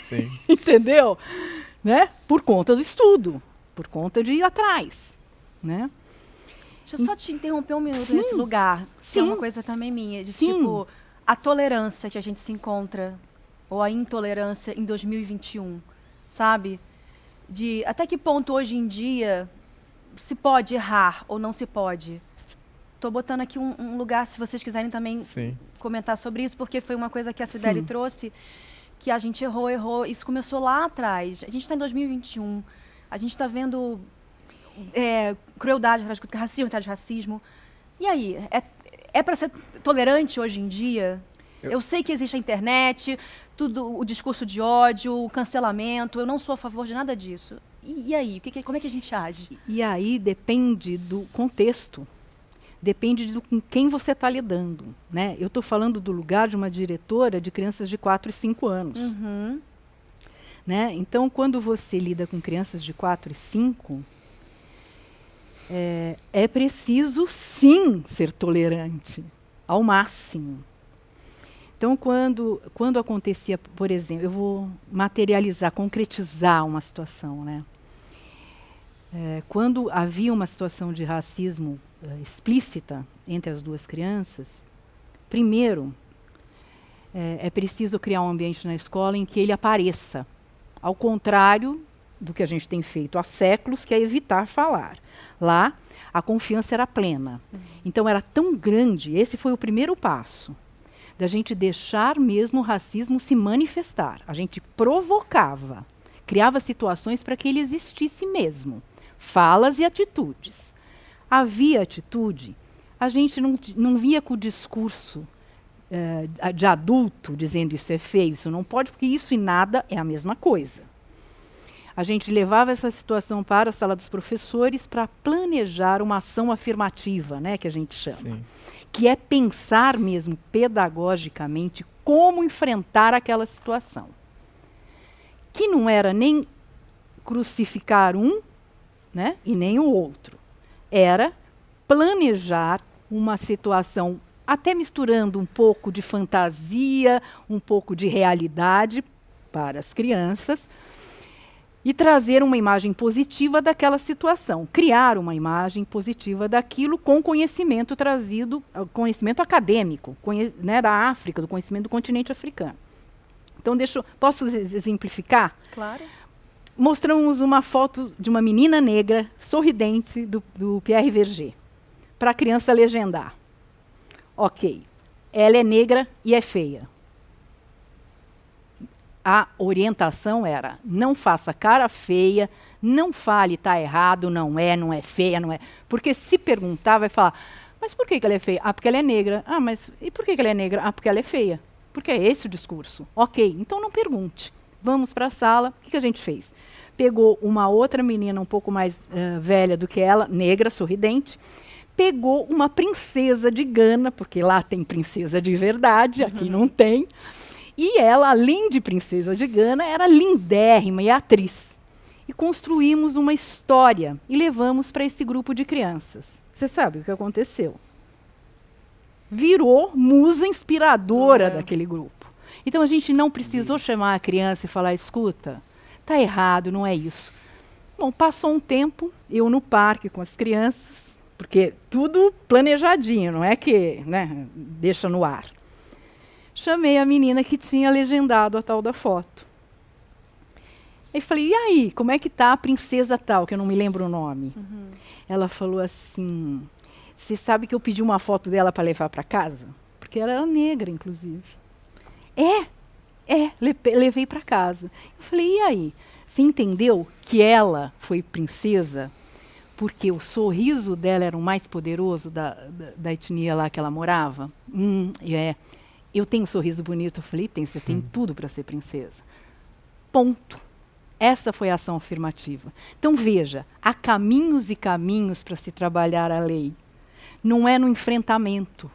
Sim. Entendeu? Né? Por conta do estudo. Por conta de ir atrás. Né? Deixa eu só te interromper um minuto nesse lugar. Que é uma coisa também minha. De tipo, a tolerância que a gente se encontra, ou a intolerância em 2021, sabe? De até que ponto hoje em dia se pode errar ou não se pode. Estou botando aqui um lugar, se vocês quiserem também comentar sobre isso, porque foi uma coisa que a Cideli trouxe, que a gente errou. Isso começou lá atrás. A gente está em 2021, a gente está vendo crueldade atrás de racismo atrás de racismo. E aí, é para ser tolerante hoje em dia? Eu sei que existe a internet, tudo, o discurso de ódio, o cancelamento. Eu não sou a favor de nada disso. E aí, como é que a gente age? E aí depende do contexto. Depende com quem você está lidando. Né? Eu estou falando do lugar de uma diretora de crianças de 4 e 5 anos. Uhum. Né? Então, quando você lida com crianças de 4 e 5, é preciso, sim, ser tolerante, ao máximo. Então, quando acontecia, por exemplo, eu vou materializar, concretizar uma situação, né? Quando havia uma situação de racismo explícita entre as duas crianças, primeiro, é preciso criar um ambiente na escola em que ele apareça, ao contrário do que a gente tem feito há séculos, que é evitar falar. Lá, a confiança era plena. Então, era tão grande, esse foi o primeiro passo, da gente deixar mesmo o racismo se manifestar. A gente provocava, criava situações para que ele existisse mesmo. Falas e atitudes. Havia atitude, a gente não via com o discurso de adulto dizendo isso é feio, isso não pode, porque isso e nada é a mesma coisa. A gente levava essa situação para a sala dos professores para planejar uma ação afirmativa, né, que a gente chama. Sim. Que é pensar mesmo pedagogicamente como enfrentar aquela situação. Que não era nem crucificar um, né, e nem o outro. Era planejar uma situação, até misturando um pouco de fantasia, um pouco de realidade para as crianças, e trazer uma imagem positiva daquela situação. Criar uma imagem positiva daquilo com conhecimento trazido, conhecimento acadêmico, né, da África, do conhecimento do continente africano. Então, posso exemplificar? Claro. Mostramos uma foto de uma menina negra, sorridente, do Pierre Verger, para a criança legendar. Ok, ela é negra e é feia. A orientação era, não faça cara feia, não fale, está errado, não é feia, não é. Porque se perguntar, vai falar, mas por que ela é feia? Ah, porque ela é negra. Ah, mas e por que ela é negra? Ah, porque ela é feia. Porque é esse o discurso. Ok, então não pergunte. Vamos para a sala. O que a gente fez? Pegou uma outra menina um pouco mais velha do que ela, negra, sorridente, pegou uma princesa de Gana, porque lá tem princesa de verdade, aqui não tem. E ela, além de princesa de Gana, era lindérrima e atriz. E construímos uma história e levamos para esse grupo de crianças. Você sabe o que aconteceu? Virou musa inspiradora daquele grupo. Então a gente não precisou chamar a criança e falar, escuta, tá errado, não é isso. Bom, passou um tempo, eu no parque com as crianças, porque tudo planejadinho, não é que, né, deixa no ar. Chamei a menina que tinha legendado a tal da foto. Aí falei, e aí, como é que tá a princesa tal, que eu não me lembro o nome? Ela falou assim, você sabe que eu pedi uma foto dela para levar para casa? Porque ela era negra, inclusive. Levei para casa. Eu falei, e aí? Você entendeu que ela foi princesa porque o sorriso dela era o mais poderoso da etnia lá que ela morava? Eu tenho um sorriso bonito. Eu falei, você tem tudo para ser princesa. Ponto. Essa foi a ação afirmativa. Então, veja, há caminhos e caminhos para se trabalhar a lei. Não é no enfrentamento.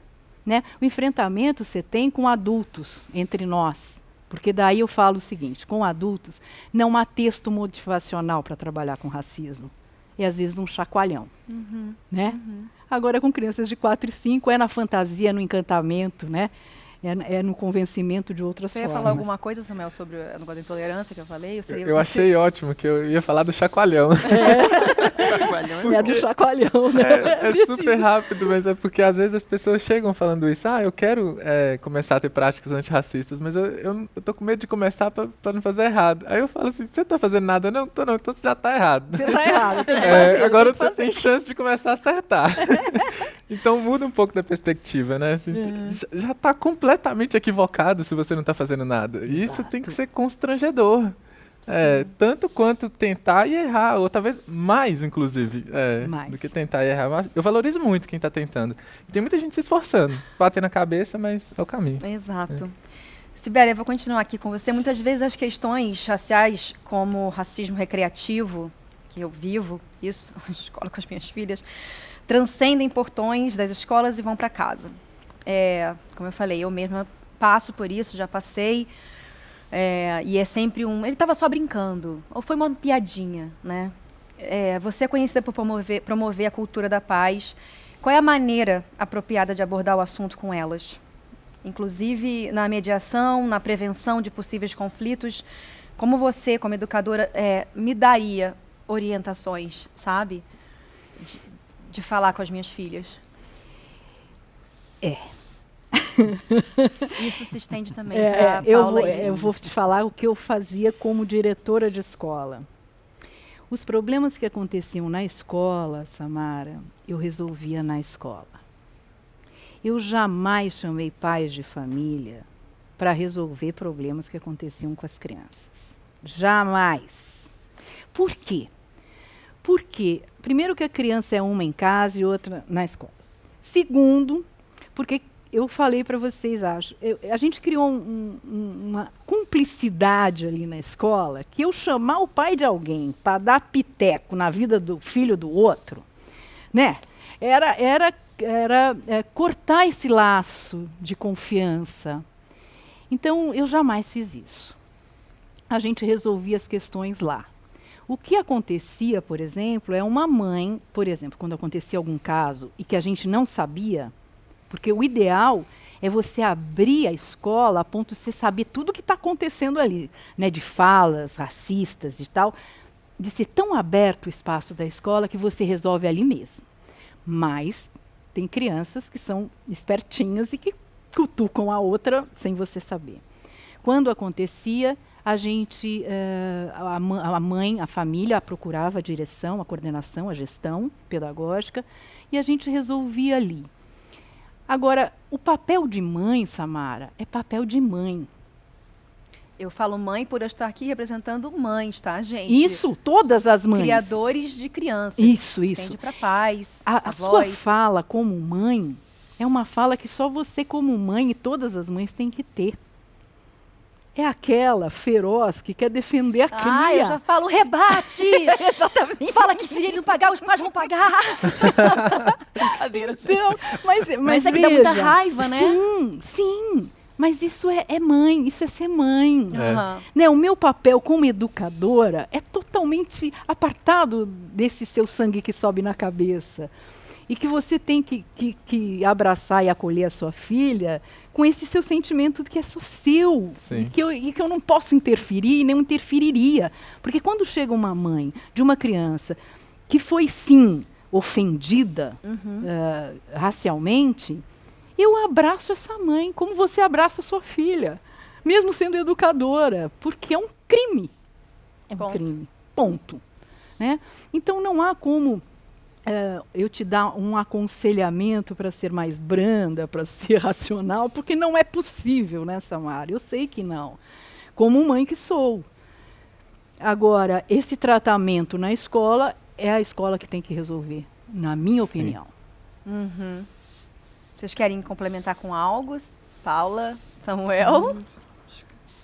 Né? O enfrentamento você tem com adultos, entre nós. Porque daí eu falo o seguinte, com adultos, não há texto motivacional para trabalhar com racismo. E às vezes um chacoalhão. Né? Agora com crianças de 4 e 5, é na fantasia, no encantamento, né? É no convencimento de outras formas. Você ia falar alguma coisa, Samuel, sobre o negócio da intolerância que eu falei? Eu achei ótimo, que eu ia falar do chacoalhão. É do chacoalhão, né? É super rápido, mas é porque às vezes as pessoas chegam falando isso. Eu quero começar a ter práticas antirracistas, mas eu tô com medo de começar para não fazer errado. Aí eu falo assim, você tá fazendo nada? Não, tô não, então você já tá errado. Você tá errado, tem que fazer, agora você tem chance de começar a acertar. Então muda um pouco da perspectiva, né? Assim, já tá completamente equivocado se você não tá fazendo nada. E isso tem que ser constrangedor. Tanto quanto tentar e errar, ou talvez mais, inclusive, do que tentar e errar. Eu valorizo muito quem está tentando. Tem muita gente se esforçando, bater na cabeça, mas é o caminho. Exato. Sibéria, eu vou continuar aqui com você. Muitas vezes as questões raciais, como racismo recreativo, que eu vivo, isso, na escola com as minhas filhas, transcendem portões das escolas e vão para casa. Como eu falei, eu mesma passo por isso, já passei. E é sempre ele estava só brincando, ou foi uma piadinha, né? Você é conhecida por promover a cultura da paz. Qual é a maneira apropriada de abordar o assunto com elas? Inclusive na mediação, na prevenção de possíveis conflitos. Como você, como educadora, me daria orientações, sabe? De falar com as minhas filhas. Isso se estende também para Paula. Eu vou te falar o que eu fazia como diretora de escola. Os problemas que aconteciam na escola, Samara, eu resolvia na escola. Eu jamais chamei pais de família para resolver problemas que aconteciam com as crianças. Jamais. Por quê? Porque, primeiro, que a criança é uma em casa e outra na escola. Segundo, porque eu falei para vocês, a gente criou uma cumplicidade ali na escola, que eu chamar o pai de alguém para dar piteco na vida do filho do outro, né? Era cortar esse laço de confiança. Então, eu jamais fiz isso. A gente resolvia as questões lá. O que acontecia, por exemplo, é uma mãe, por exemplo, quando acontecia algum caso e que a gente não sabia, porque o ideal é você abrir a escola a ponto de você saber tudo o que está acontecendo ali, né, de falas racistas e tal, de ser tão aberto o espaço da escola que você resolve ali mesmo. Mas tem crianças que são espertinhas e que cutucam a outra sem você saber. Quando acontecia, a gente, a mãe, a família procurava a direção, a coordenação, a gestão pedagógica e a gente resolvia ali. Agora, o papel de mãe, Samara, é papel de mãe. Eu falo mãe por eu estar aqui representando mães, tá, gente? Isso, todas as mães. Criadores de crianças. Isso. Estende para pais, a sua fala como mãe é uma fala que só você como mãe e todas as mães têm que ter. é aquela feroz que quer defender a cria. Ah, eu já falo, rebate! Exatamente. Fala que se ele não pagar, os pais vão pagar. Brincadeira. Não, mas é que dá muita veja, raiva, né? Sim. Mas isso é mãe, isso é ser mãe. Aham. Né, o meu papel como educadora é totalmente apartado desse seu sangue que sobe na cabeça. E que você tem que abraçar e acolher a sua filha com esse seu sentimento que é só seu. Sim. E que eu não posso interferir, nem interferiria. Porque quando chega uma mãe de uma criança que foi, sim, ofendida racialmente, eu abraço essa mãe como você abraça a sua filha, mesmo sendo educadora, porque é um crime. É um Ponto. crime. Ponto. Né? Então não há como eu te dar um aconselhamento para ser mais branda, para ser racional, porque não é possível, né, Samara? Eu sei que não. Como mãe que sou. Agora, esse tratamento na escola é a escola que tem que resolver, na minha opinião. Uhum. Vocês querem complementar com algo? Paula, Samuel?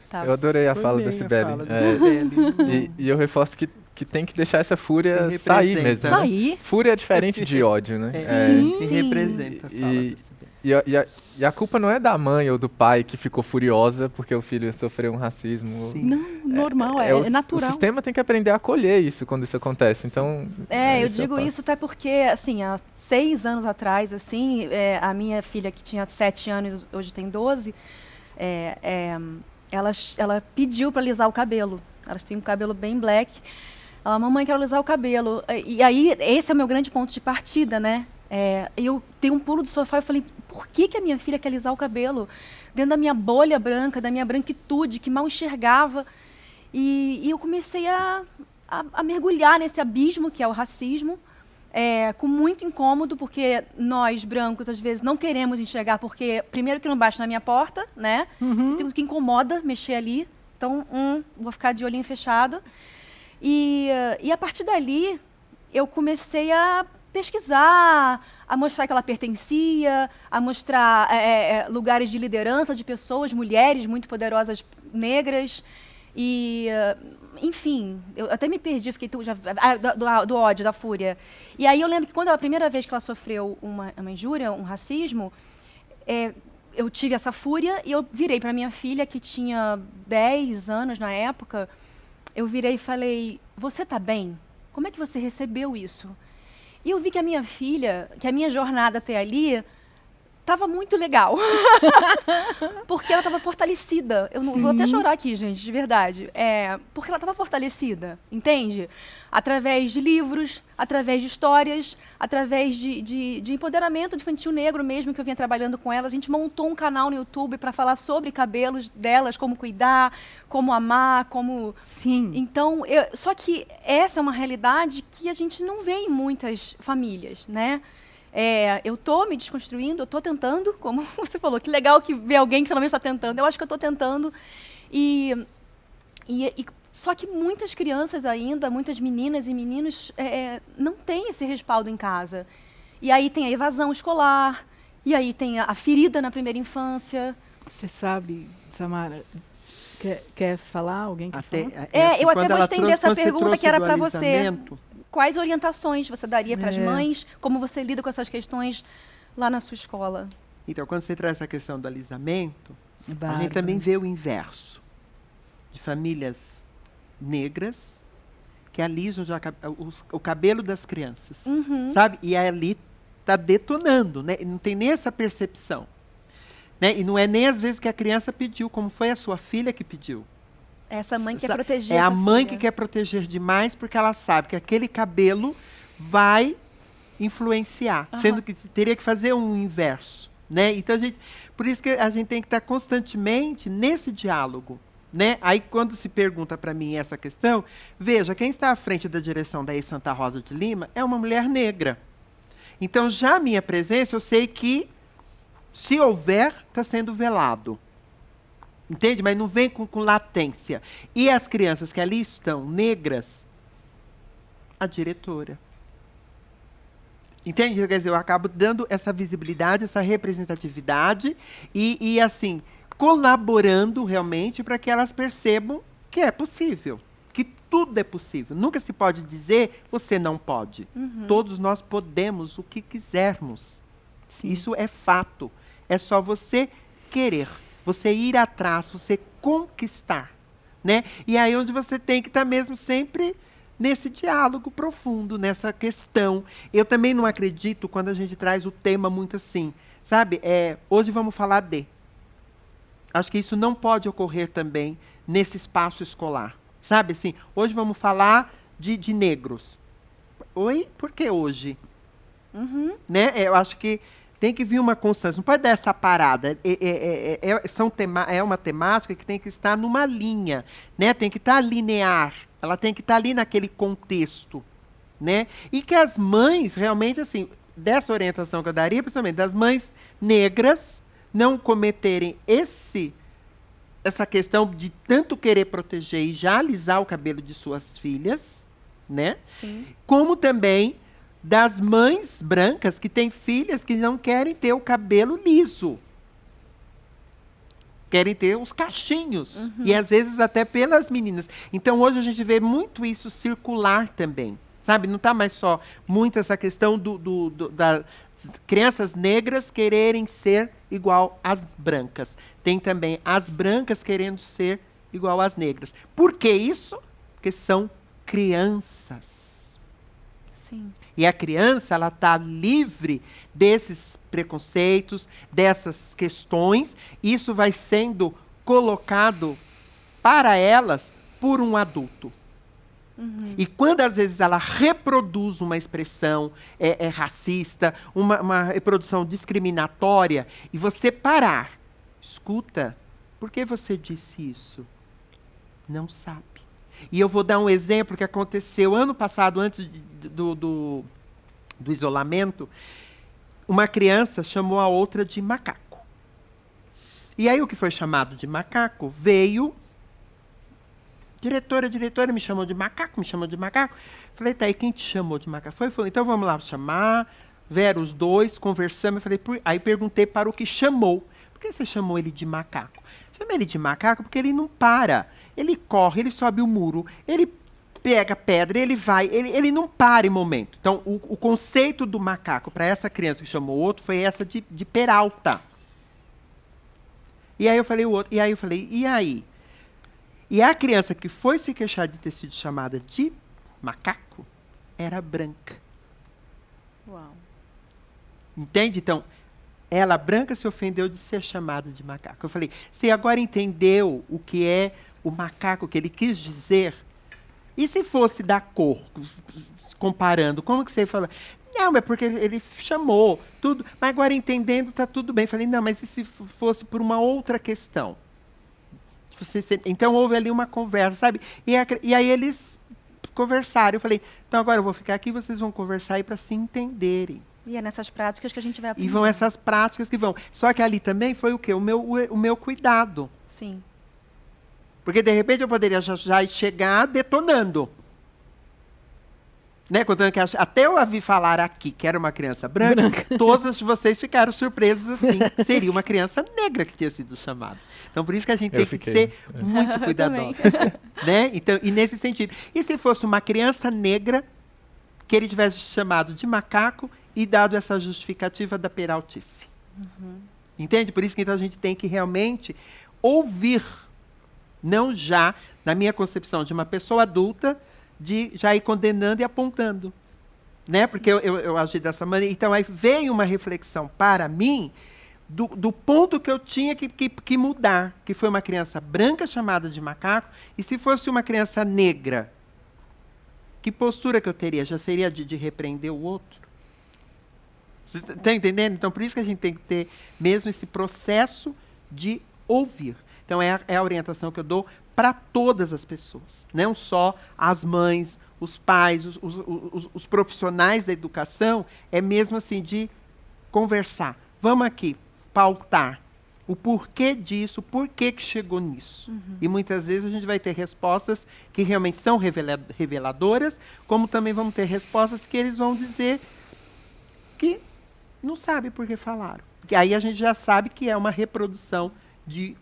Tá. Eu adorei a Foi fala bem da a Cibele. fala da Cibele. E eu reforço que tem que deixar essa fúria Que sair representa, mesmo. né? Né? Sair. Fúria é diferente de ódio, né? Sim. Que representa a fala E- da Cibele. E a culpa não é da mãe ou do pai que ficou furiosa porque o filho sofreu um racismo. Sim. Não, normal, é O natural. sistema tem que aprender a acolher isso quando isso acontece. Então, Eu esse digo o passo. isso até porque, assim, há 6 anos atrás, assim, a minha filha que tinha 7 anos, hoje tem 12, ela pediu para alisar o cabelo. Elas têm um cabelo bem black. Ela, mamãe, quero alisar o cabelo. E aí, esse é o meu grande ponto de partida, né? Eu dei um pulo do sofá e falei, por que a minha filha quer alisar o cabelo? Dentro da minha bolha branca, da minha branquitude, que mal enxergava. E eu comecei a mergulhar nesse abismo que é o racismo, com muito incômodo, porque nós, brancos, às vezes não queremos enxergar, porque, primeiro, que não bate na minha porta, né? Segundo, que incomoda mexer ali. Então, vou ficar de olhinho fechado. E a partir dali, eu comecei a pesquisar, a mostrar que ela pertencia, a mostrar lugares de liderança de pessoas, mulheres muito poderosas, negras. E, enfim, eu até me perdi, fiquei do ódio, da fúria. E aí eu lembro que quando a primeira vez que ela sofreu uma injúria, um racismo, eu tive essa fúria e eu virei para minha filha, que tinha 10 anos na época, eu virei e falei, você tá bem? Como é que você recebeu isso? E eu vi que a minha filha, que a minha jornada até ali, estava muito legal. Porque ela estava fortalecida. Eu não, vou até chorar aqui, gente, de verdade. Porque ela estava fortalecida, entende? Através de livros, através de histórias, através de empoderamento infantil negro mesmo, que eu vinha trabalhando com ela. A gente montou um canal no YouTube para falar sobre cabelos delas, como cuidar, como amar, como... Sim. Então, só que essa é uma realidade que a gente não vê em muitas famílias, né? Eu estou me desconstruindo, eu estou tentando, como você falou, que legal que ver alguém que pelo menos está tentando. Eu acho que eu estou tentando. Só que muitas crianças ainda, muitas meninas e meninos, não têm esse respaldo em casa. E aí tem a evasão escolar, e aí tem a ferida na primeira infância. Você sabe, Samara, quer falar? Alguém quer falar? Eu até vou estender essa pergunta que era para você. Alisamento, Quais orientações você daria para as mães? Como você lida com essas questões lá na sua escola? então, quando você traz essa questão do alisamento, a Bárbara. gente também vê o inverso. De famílias negras que alisam já o cabelo das crianças. Sabe? E ali está detonando, né? Não tem nem essa percepção. Né? E não é nem às vezes que a criança pediu, como foi a sua filha que pediu. Essa mãe quer proteger É a essa mãe filha. que quer proteger demais porque ela sabe que aquele cabelo vai influenciar, sendo que teria que fazer um inverso, né? Então por isso que a gente tem que estar constantemente nesse diálogo, né? Aí quando se pergunta para mim essa questão, veja, quem está à frente da direção da Santa Rosa de Lima é uma mulher negra. Então já a minha presença, eu sei que se houver, está sendo velado. Entende? Mas não vem com latência. E as crianças que ali estão, negras, a diretora. Entende? Quer dizer, eu acabo dando essa visibilidade, essa representatividade e assim, colaborando realmente para que elas percebam que é possível, que tudo é possível. Nunca se pode dizer, você não pode. Todos nós podemos o que quisermos. Sim. Isso é fato. É só você querer, você ir atrás, você conquistar, né? E aí onde você tem que estar mesmo sempre nesse diálogo profundo, nessa questão. Eu também não acredito quando a gente traz o tema muito assim, sabe? Hoje vamos falar de. Acho que isso não pode ocorrer também nesse espaço escolar, sabe? Assim, hoje vamos falar de negros. Oi? Por que hoje? Né? Eu acho que tem que vir uma constância, não pode dar essa parada. É uma temática que tem que estar numa linha, né? Tem que estar linear, ela tem que estar ali naquele contexto, né? E que as mães, realmente, assim, dessa orientação que eu daria, principalmente das mães negras, não cometerem essa questão de tanto querer proteger e já alisar o cabelo de suas filhas, né? Sim. Como também das mães brancas que têm filhas que não querem ter o cabelo liso. Querem ter os cachinhos. E às vezes até pelas meninas. Então hoje a gente vê muito isso circular também. Sabe? Não está mais só muito essa questão das crianças negras quererem ser igual às brancas. Tem também as brancas querendo ser igual às negras. Por que isso? Porque são crianças. Sim. E a criança, ela está livre desses preconceitos, dessas questões. Isso vai sendo colocado para elas por um adulto. E quando, às vezes, ela reproduz uma expressão racista, uma reprodução discriminatória, e você parar, escuta, por que você disse isso? Não sabe. E eu vou dar um exemplo que aconteceu ano passado, antes do isolamento. Uma criança chamou a outra de macaco. E aí o que foi chamado de macaco veio... Diretora me chamou de macaco, Falei, tá, e quem te chamou de macaco? Falei, então vamos lá chamar. Vieram os dois, conversamos. Eu falei, aí perguntei para o que chamou. Por que você chamou ele de macaco? Chamei ele de macaco porque ele não para. Ele corre, ele sobe o muro, ele pega pedra, ele vai, ele não para em momento. Então, o conceito do macaco para essa criança que chamou o outro foi essa de Peralta. E aí eu falei, e aí? E a criança que foi se queixar de ter sido chamada de macaco era branca. Uau. Entende? Então, ela branca se ofendeu de ser chamada de macaco. Eu falei, você agora entendeu o que é o macaco que ele quis dizer? E se fosse da cor, comparando, como que você fala? Não, é porque ele chamou, tudo. Mas agora entendendo, está tudo bem. Eu falei, não, mas e se fosse por uma outra questão? Então houve ali uma conversa, sabe? E aí eles conversaram. Eu falei, então agora eu vou ficar aqui, vocês vão conversar aí para se entenderem. E é nessas práticas que a gente vai aprender. E vão essas práticas que vão. Só que ali também foi o quê? O meu cuidado. Sim. Porque, de repente, eu poderia já chegar detonando. Né? Contando que até eu a vi falar aqui que era uma criança branca, todos vocês ficaram surpresos assim. Seria uma criança negra que tinha sido chamada. Então, por isso que a gente tem que ser muito cuidadoso. Né? Então, e nesse sentido. E se fosse uma criança negra, que ele tivesse chamado de macaco e dado essa justificativa da peraltice. Entende? Por isso que então, a gente tem que realmente ouvir, não já, na minha concepção, de uma pessoa adulta, de já ir condenando e apontando. Né? Porque eu agi dessa maneira. Então, aí veio uma reflexão para mim do ponto que eu tinha que mudar, que foi uma criança branca chamada de macaco, e se fosse uma criança negra, que postura que eu teria? Já seria de repreender o outro? Você está entendendo? Então, por isso que a gente tem que ter mesmo esse processo de ouvir. Então, é a orientação que eu dou para todas as pessoas. Não só as mães, os pais, os profissionais da educação, é mesmo assim de conversar. Vamos aqui, pautar o porquê disso, por que chegou nisso. E muitas vezes a gente vai ter respostas que realmente são reveladoras, como também vamos ter respostas que eles vão dizer que não sabe por que falaram. Que aí a gente já sabe que é uma reprodução de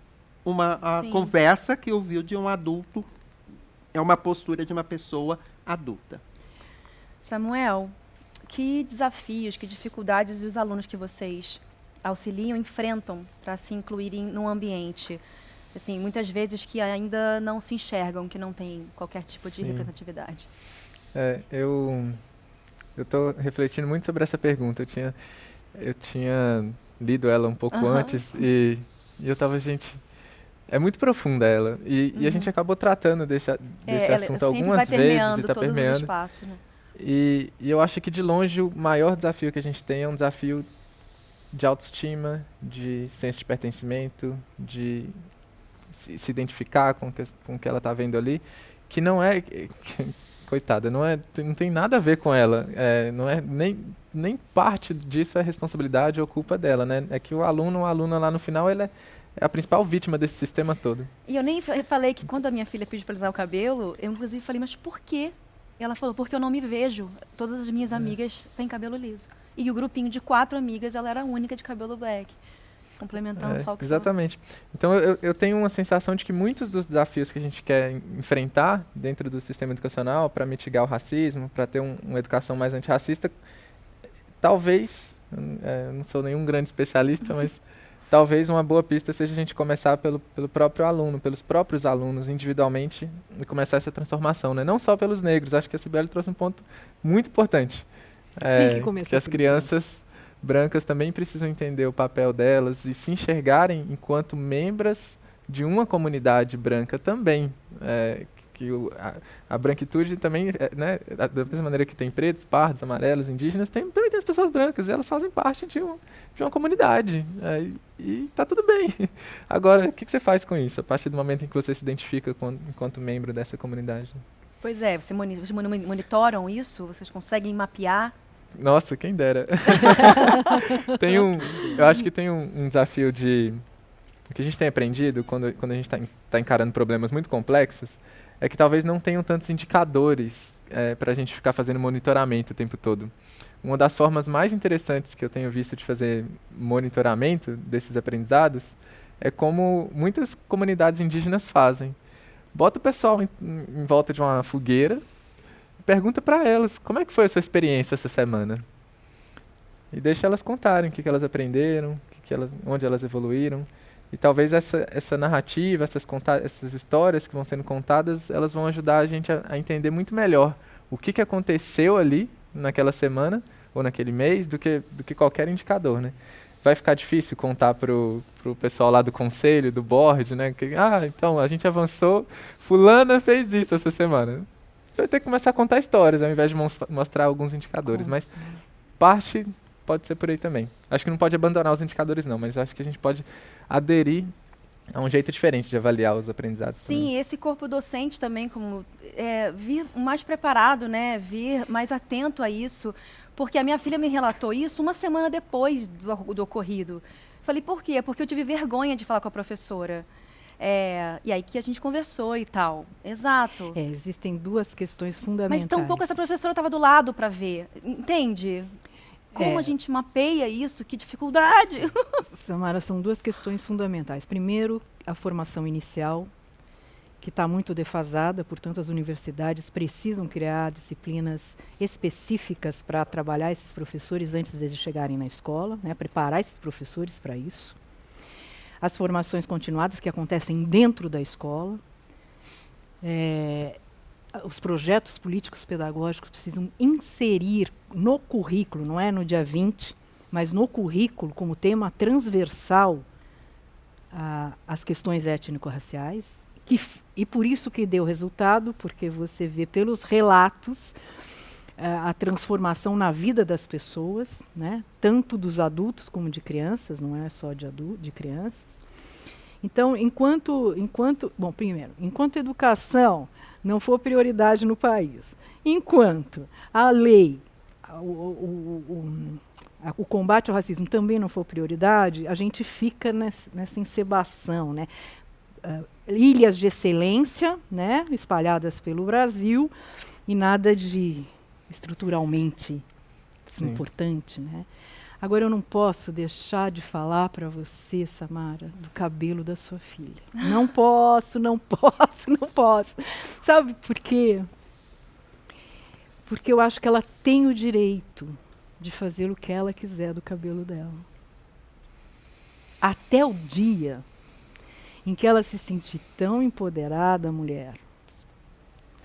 uma Sim. conversa que ouviu de um adulto, é uma postura de uma pessoa adulta. Samuel, que desafios, que dificuldades os alunos que vocês auxiliam enfrentam para se incluírem num ambiente, assim, muitas vezes que ainda não se enxergam, que não tem qualquer tipo de Sim. representatividade? Eu estou refletindo muito sobre essa pergunta. Eu tinha lido ela um pouco antes e eu estava, gente, é muito profunda ela. E a gente acabou tratando desse Ela assunto sempre algumas vai vezes permeando e está todos os permeando. espaços, né? E eu acho que de longe o maior desafio que a gente tem é um desafio de autoestima, de senso de pertencimento, de se identificar com o que ela está vendo ali, que não é, coitada, não tem nada a ver com ela, não é nem parte disso é responsabilidade ou culpa dela, né? É que o aluno ou a aluna lá no final, ele é a principal vítima desse sistema todo. E eu nem falei que quando a minha filha pediu para alisar o cabelo, eu inclusive falei, mas por quê? E ela falou, porque eu não me vejo. Todas as minhas amigas têm cabelo liso. E o grupinho de 4 amigas, ela era a única de cabelo black. Complementando só o que exatamente. Então eu tenho uma sensação de que muitos dos desafios que a gente quer enfrentar dentro do sistema educacional para mitigar o racismo, para ter uma educação mais antirracista, talvez, não sou nenhum grande especialista, mas talvez uma boa pista seja a gente começar pelo próprio aluno, pelos próprios alunos individualmente e começar essa transformação, né? Não só pelos negros. Acho que a Cibele trouxe um ponto muito importante. Tem que começar que as crianças brancas também precisam entender o papel delas e se enxergarem enquanto membros de uma comunidade branca também. A branquitude também, né, da mesma maneira que tem pretos, pardos, amarelos, indígenas, também tem as pessoas brancas, e elas fazem parte de uma comunidade, e tá tudo bem. Agora, o que você faz com isso, a partir do momento em que você se identifica enquanto membro dessa comunidade? Pois é, vocês monitoram isso? Vocês conseguem mapear? Nossa, quem dera. Eu acho que tem um desafio o que a gente tem aprendido quando a gente está encarando problemas muito complexos, é que talvez não tenham tantos indicadores para a gente ficar fazendo monitoramento o tempo todo. Uma das formas mais interessantes que eu tenho visto de fazer monitoramento desses aprendizados é como muitas comunidades indígenas fazem. Bota o pessoal em volta de uma fogueira e pergunta para elas como é que foi a sua experiência essa semana. E deixa elas contarem o que elas aprenderam, onde elas evoluíram. E talvez essa narrativa, essas histórias que vão sendo contadas, elas vão ajudar a gente a entender muito melhor o que aconteceu ali naquela semana ou naquele mês do que qualquer indicador, né? Vai ficar difícil contar pro pessoal lá do conselho, do board, né? Então a gente avançou, fulana fez isso essa semana. Você vai ter que começar a contar histórias ao invés de mostrar alguns indicadores, mas parte pode ser por aí também. Acho que não pode abandonar os indicadores não, mas acho que a gente pode aderir a um jeito diferente de avaliar os aprendizados. Sim, também. esse corpo docente também, como vir mais preparado, né? Vir mais atento a isso, porque a minha filha me relatou isso uma semana depois do ocorrido. Falei, por quê? Porque eu tive vergonha de falar com a professora. E aí que a gente conversou e tal. Exato. Existem 2 questões fundamentais. Mas tampouco essa professora estava do lado para ver, entende? Como a gente mapeia isso? Que dificuldade! Samara, são 2 questões fundamentais. Primeiro, a formação inicial, que está muito defasada, portanto, as universidades precisam criar disciplinas específicas para trabalhar esses professores antes deles chegarem na escola, né, preparar esses professores para isso. As formações continuadas que acontecem dentro da escola. Os projetos políticos pedagógicos precisam inserir no currículo, não é no dia 20, mas no currículo, como tema transversal, as questões étnico-raciais, e por isso que deu resultado, porque você vê pelos relatos a transformação na vida das pessoas, né, tanto dos adultos como de crianças, não é só de crianças. Então, enquanto educação não for prioridade no país, enquanto a lei, o combate ao racismo também não for prioridade, a gente fica nessa encebação, né? Ilhas de excelência, né, espalhadas pelo Brasil, e nada de estruturalmente importante, né? Agora, eu não posso deixar de falar para você, Samara, do cabelo da sua filha. Não posso, não posso, não posso. Sabe por quê? Porque eu acho que ela tem o direito de fazer o que ela quiser do cabelo dela. Até o dia em que ela se sentir tão empoderada, mulher,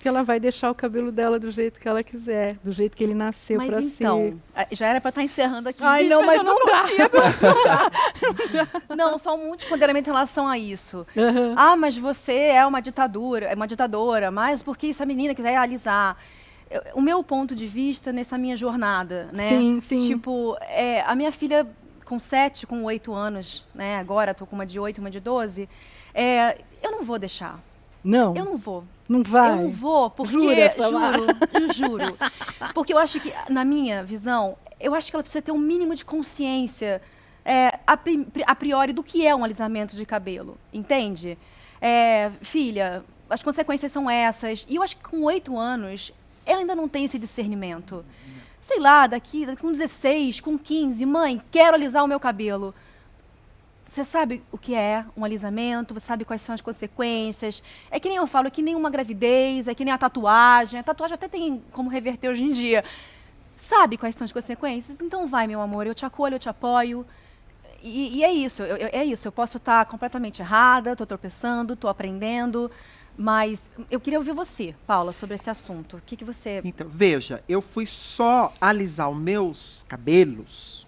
que ela vai deixar o cabelo dela do jeito que ela quiser, do jeito que ele nasceu para Mas então, já era para estar encerrando aqui. Ai, não, mas eu não dá. Não, só um último ponderamento em relação a isso. Uhum. Ah, mas você é uma ditadora, mas por que essa menina quiser alisar? O meu ponto de vista nessa minha jornada, né? Sim, sim. Tipo, a minha filha com 7, com 8 anos, né? Agora estou com uma de 8, uma de 12. Eu não vou deixar. Não. Eu não vou. Não vai? Eu não vou, porque... Jura, Samara? Eu juro. Porque eu acho que, na minha visão, eu acho que ela precisa ter um mínimo de consciência a priori do que é um alisamento de cabelo, entende? Filha, as consequências são essas. E eu acho que com 8 anos, ela ainda não tem esse discernimento. Sei lá, com 16, com 15, mãe, quero alisar o meu cabelo. Você sabe o que é um alisamento, você sabe quais são as consequências. É que nem eu falo, é que nem uma gravidez, é que nem a tatuagem. A tatuagem até tem como reverter hoje em dia. Sabe quais são as consequências? Então vai, meu amor, eu te acolho, eu te apoio. E é isso, eu posso estar completamente errada, estou tropeçando, estou aprendendo, mas eu queria ouvir você, Paula, sobre esse assunto. O que você... Então, veja, eu fui só alisar os meus cabelos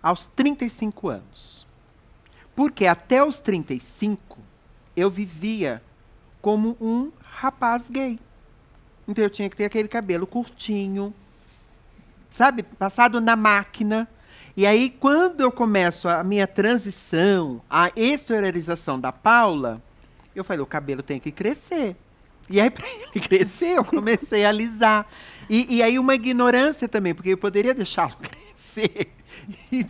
aos 35 anos. Porque até os 35, eu vivia como um rapaz gay. Então, eu tinha que ter aquele cabelo curtinho, sabe? Passado na máquina. E aí, quando eu começo a minha transição, a exteriorização da Paula, eu falei, o cabelo tem que crescer. E aí, para ele crescer, eu comecei a alisar. E aí, uma ignorância também, porque eu poderia deixá-lo crescer.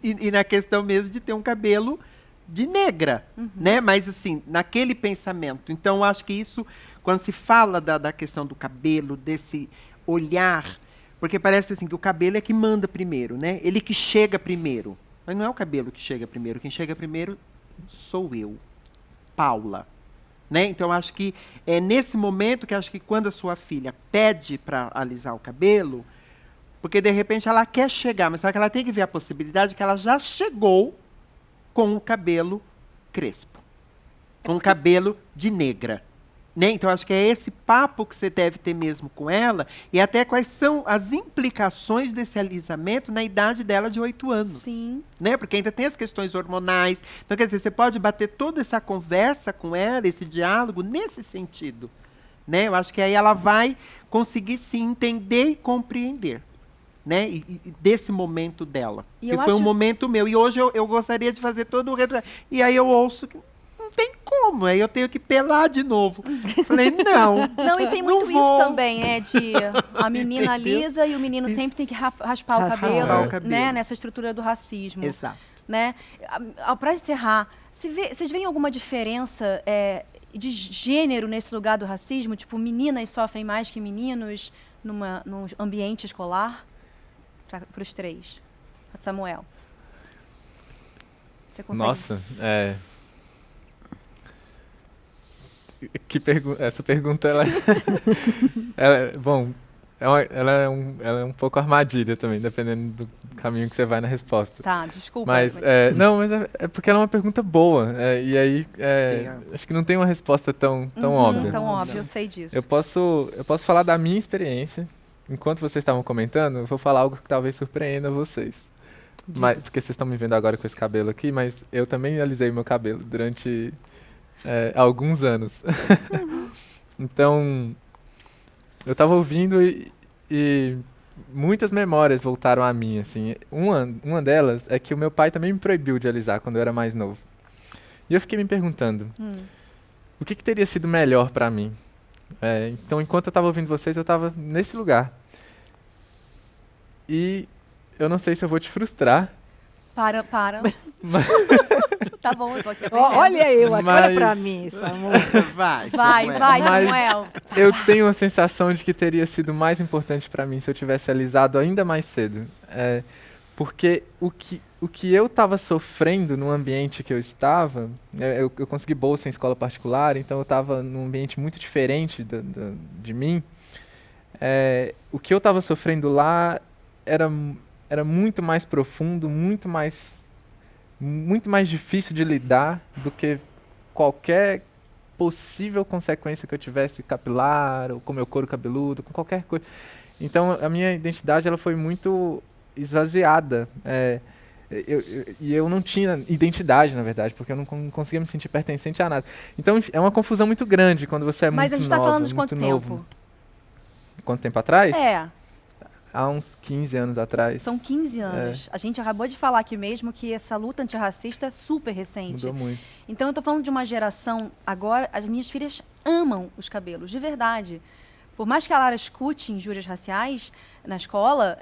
E na questão mesmo de ter um cabelo de negra, né? Mas assim, naquele pensamento. Então, acho que isso, quando se fala da questão do cabelo, desse olhar, porque parece assim que o cabelo é que manda primeiro, né? Ele que chega primeiro. Mas não é o cabelo que chega primeiro. Quem chega primeiro sou eu, Paula. Né? Então, acho que é nesse momento que acho que quando a sua filha pede para alisar o cabelo, porque de repente ela quer chegar, mas só que ela tem que ver a possibilidade que ela já chegou com o cabelo crespo, com o cabelo de negra. Né? Então, acho que é esse papo que você deve ter mesmo com ela, e até quais são as implicações desse alisamento na idade dela de 8 anos. Sim. Né? Porque ainda tem as questões hormonais. Então, quer dizer, você pode bater toda essa conversa com ela, esse diálogo, nesse sentido. Né? Eu acho que aí ela vai conseguir se entender e compreender. Né? E desse momento dela. Que foi um momento meu. E hoje eu gostaria de fazer todo o retrato. E aí eu ouço que não tem como. Aí eu tenho que pelar de novo. Falei, não. Não, e tem muito isso também, né? De a menina lisa e o menino sempre tem que raspar o cabelo. Né? Nessa estrutura do racismo. Exato. Né? Para encerrar, vocês veem alguma diferença de gênero nesse lugar do racismo? Tipo, meninas sofrem mais que meninos num ambiente escolar? Para os 3. Samuel. Você consegue? Nossa, essa pergunta, bom, ela é um pouco armadilha também, dependendo do caminho que você vai na resposta. Tá, desculpa. Mas, não, mas é porque ela é uma pergunta boa, e aí acho que não tem uma resposta tão óbvia. Tão óbvia, eu sei disso. Eu posso falar da minha experiência. Enquanto vocês estavam comentando, eu vou falar algo que talvez surpreenda vocês. Porque vocês estão me vendo agora com esse cabelo aqui, mas eu também alisei meu cabelo durante alguns anos. Então, eu estava ouvindo e muitas memórias voltaram a mim. Assim. Uma delas é que o meu pai também me proibiu de alisar quando eu era mais novo. E eu fiquei me perguntando, o que teria sido melhor para mim? Então, enquanto eu estava ouvindo vocês, eu estava nesse lugar. E eu não sei se eu vou te frustrar. Para. Tá bom, eu tô aqui aprendendo. Olha eu, olha pra mim, Samuel. Vai, Samuel. Eu tenho a sensação de que teria sido mais importante para mim se eu tivesse alisado ainda mais cedo. Porque o que eu estava sofrendo no ambiente que eu estava, eu consegui bolsa em escola particular, então eu estava num ambiente muito diferente de mim. O que eu estava sofrendo lá era muito mais profundo, muito mais difícil de lidar do que qualquer possível consequência que eu tivesse capilar, ou com meu couro cabeludo, com qualquer coisa. Então a minha identidade ela foi muito esvaziada. E eu não tinha identidade, na verdade, porque eu não conseguia me sentir pertencente a nada. Então é uma confusão muito grande quando você é Mas muito a gente está nova, falando de muito quanto novo. tempo? Quanto tempo atrás? Há uns 15 anos atrás. São 15 anos. A gente acabou de falar aqui mesmo que essa luta antirracista é super recente. Mudou muito. Então eu tô falando de uma geração, agora as minhas filhas amam os cabelos, de verdade. Por mais que a Lara escute injúrias raciais na escola,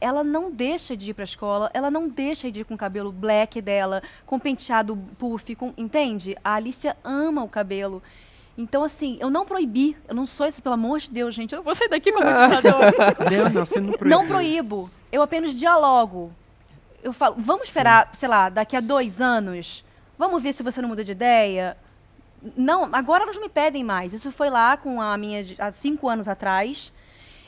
ela não deixa de ir pra escola, ela não deixa de ir com o cabelo black dela, com penteado puff, entende? A Alicia ama o cabelo. Então, assim, eu não proibi, eu não sou esse, pelo amor de Deus, gente, eu não vou sair daqui como ditador. Não, você não proibiu. Não proíbo, eu apenas dialogo. Eu falo, vamos esperar, sei lá, daqui a 2 anos, vamos ver se você não muda de ideia. Não, agora elas não me pedem mais, isso foi lá com a minha, há 5 anos atrás.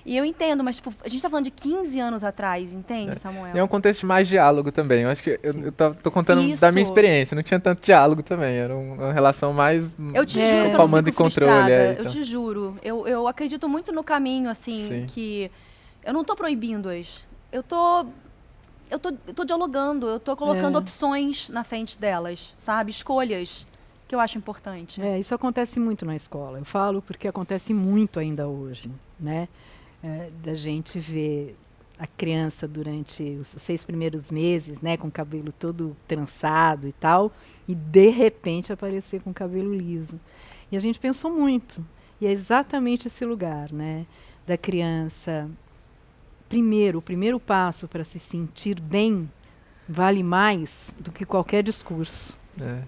E eu entendo, mas tipo, a gente tá falando de 15 anos atrás, entende, Samuel? É um contexto de mais diálogo também. Eu acho que eu tô contando da minha Isso. experiência. Não tinha tanto diálogo também. Era uma relação mais Eu te juro que eu não comando fico e controle. frustrada, Então. eu te juro. Eu acredito muito no caminho, assim, Sim. que eu não tô proibindo-as. Eu tô dialogando, eu tô colocando opções na frente delas, sabe? Escolhas, que eu acho importante. Isso acontece muito na escola. Eu falo porque acontece muito ainda hoje, né? Da gente ver a criança durante os 6 primeiros meses, né, com o cabelo todo trançado e tal, e de repente aparecer com o cabelo liso. E a gente pensou muito. E é exatamente esse lugar, né, da criança. O primeiro passo para se sentir bem vale mais do que qualquer discurso,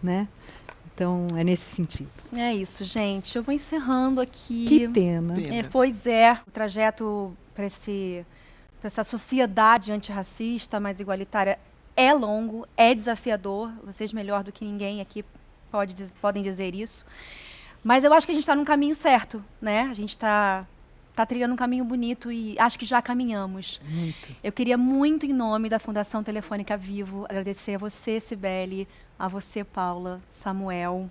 né? Então, é nesse sentido. É isso, gente. Eu vou encerrando aqui. Que pena. Pois é, o trajeto para essa sociedade antirracista, mais igualitária, é longo, é desafiador. Vocês, melhor do que ninguém aqui, podem dizer isso. Mas eu acho que a gente está num caminho certo, né? A gente está trilhando um caminho bonito e acho que já caminhamos. Muito. Eu queria muito, em nome da Fundação Telefônica Vivo, agradecer a você, Cibele, a você, Paula, Samuel,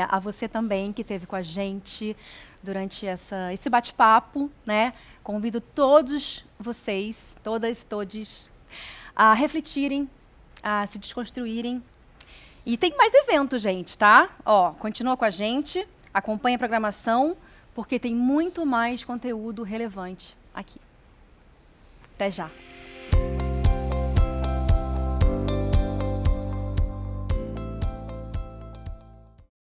a você também que esteve com a gente durante esse bate-papo, né? Convido todos vocês, todos, a refletirem, a se desconstruírem. E tem mais evento, gente, tá? Continua com a gente, acompanha a programação, porque tem muito mais conteúdo relevante aqui. Até já.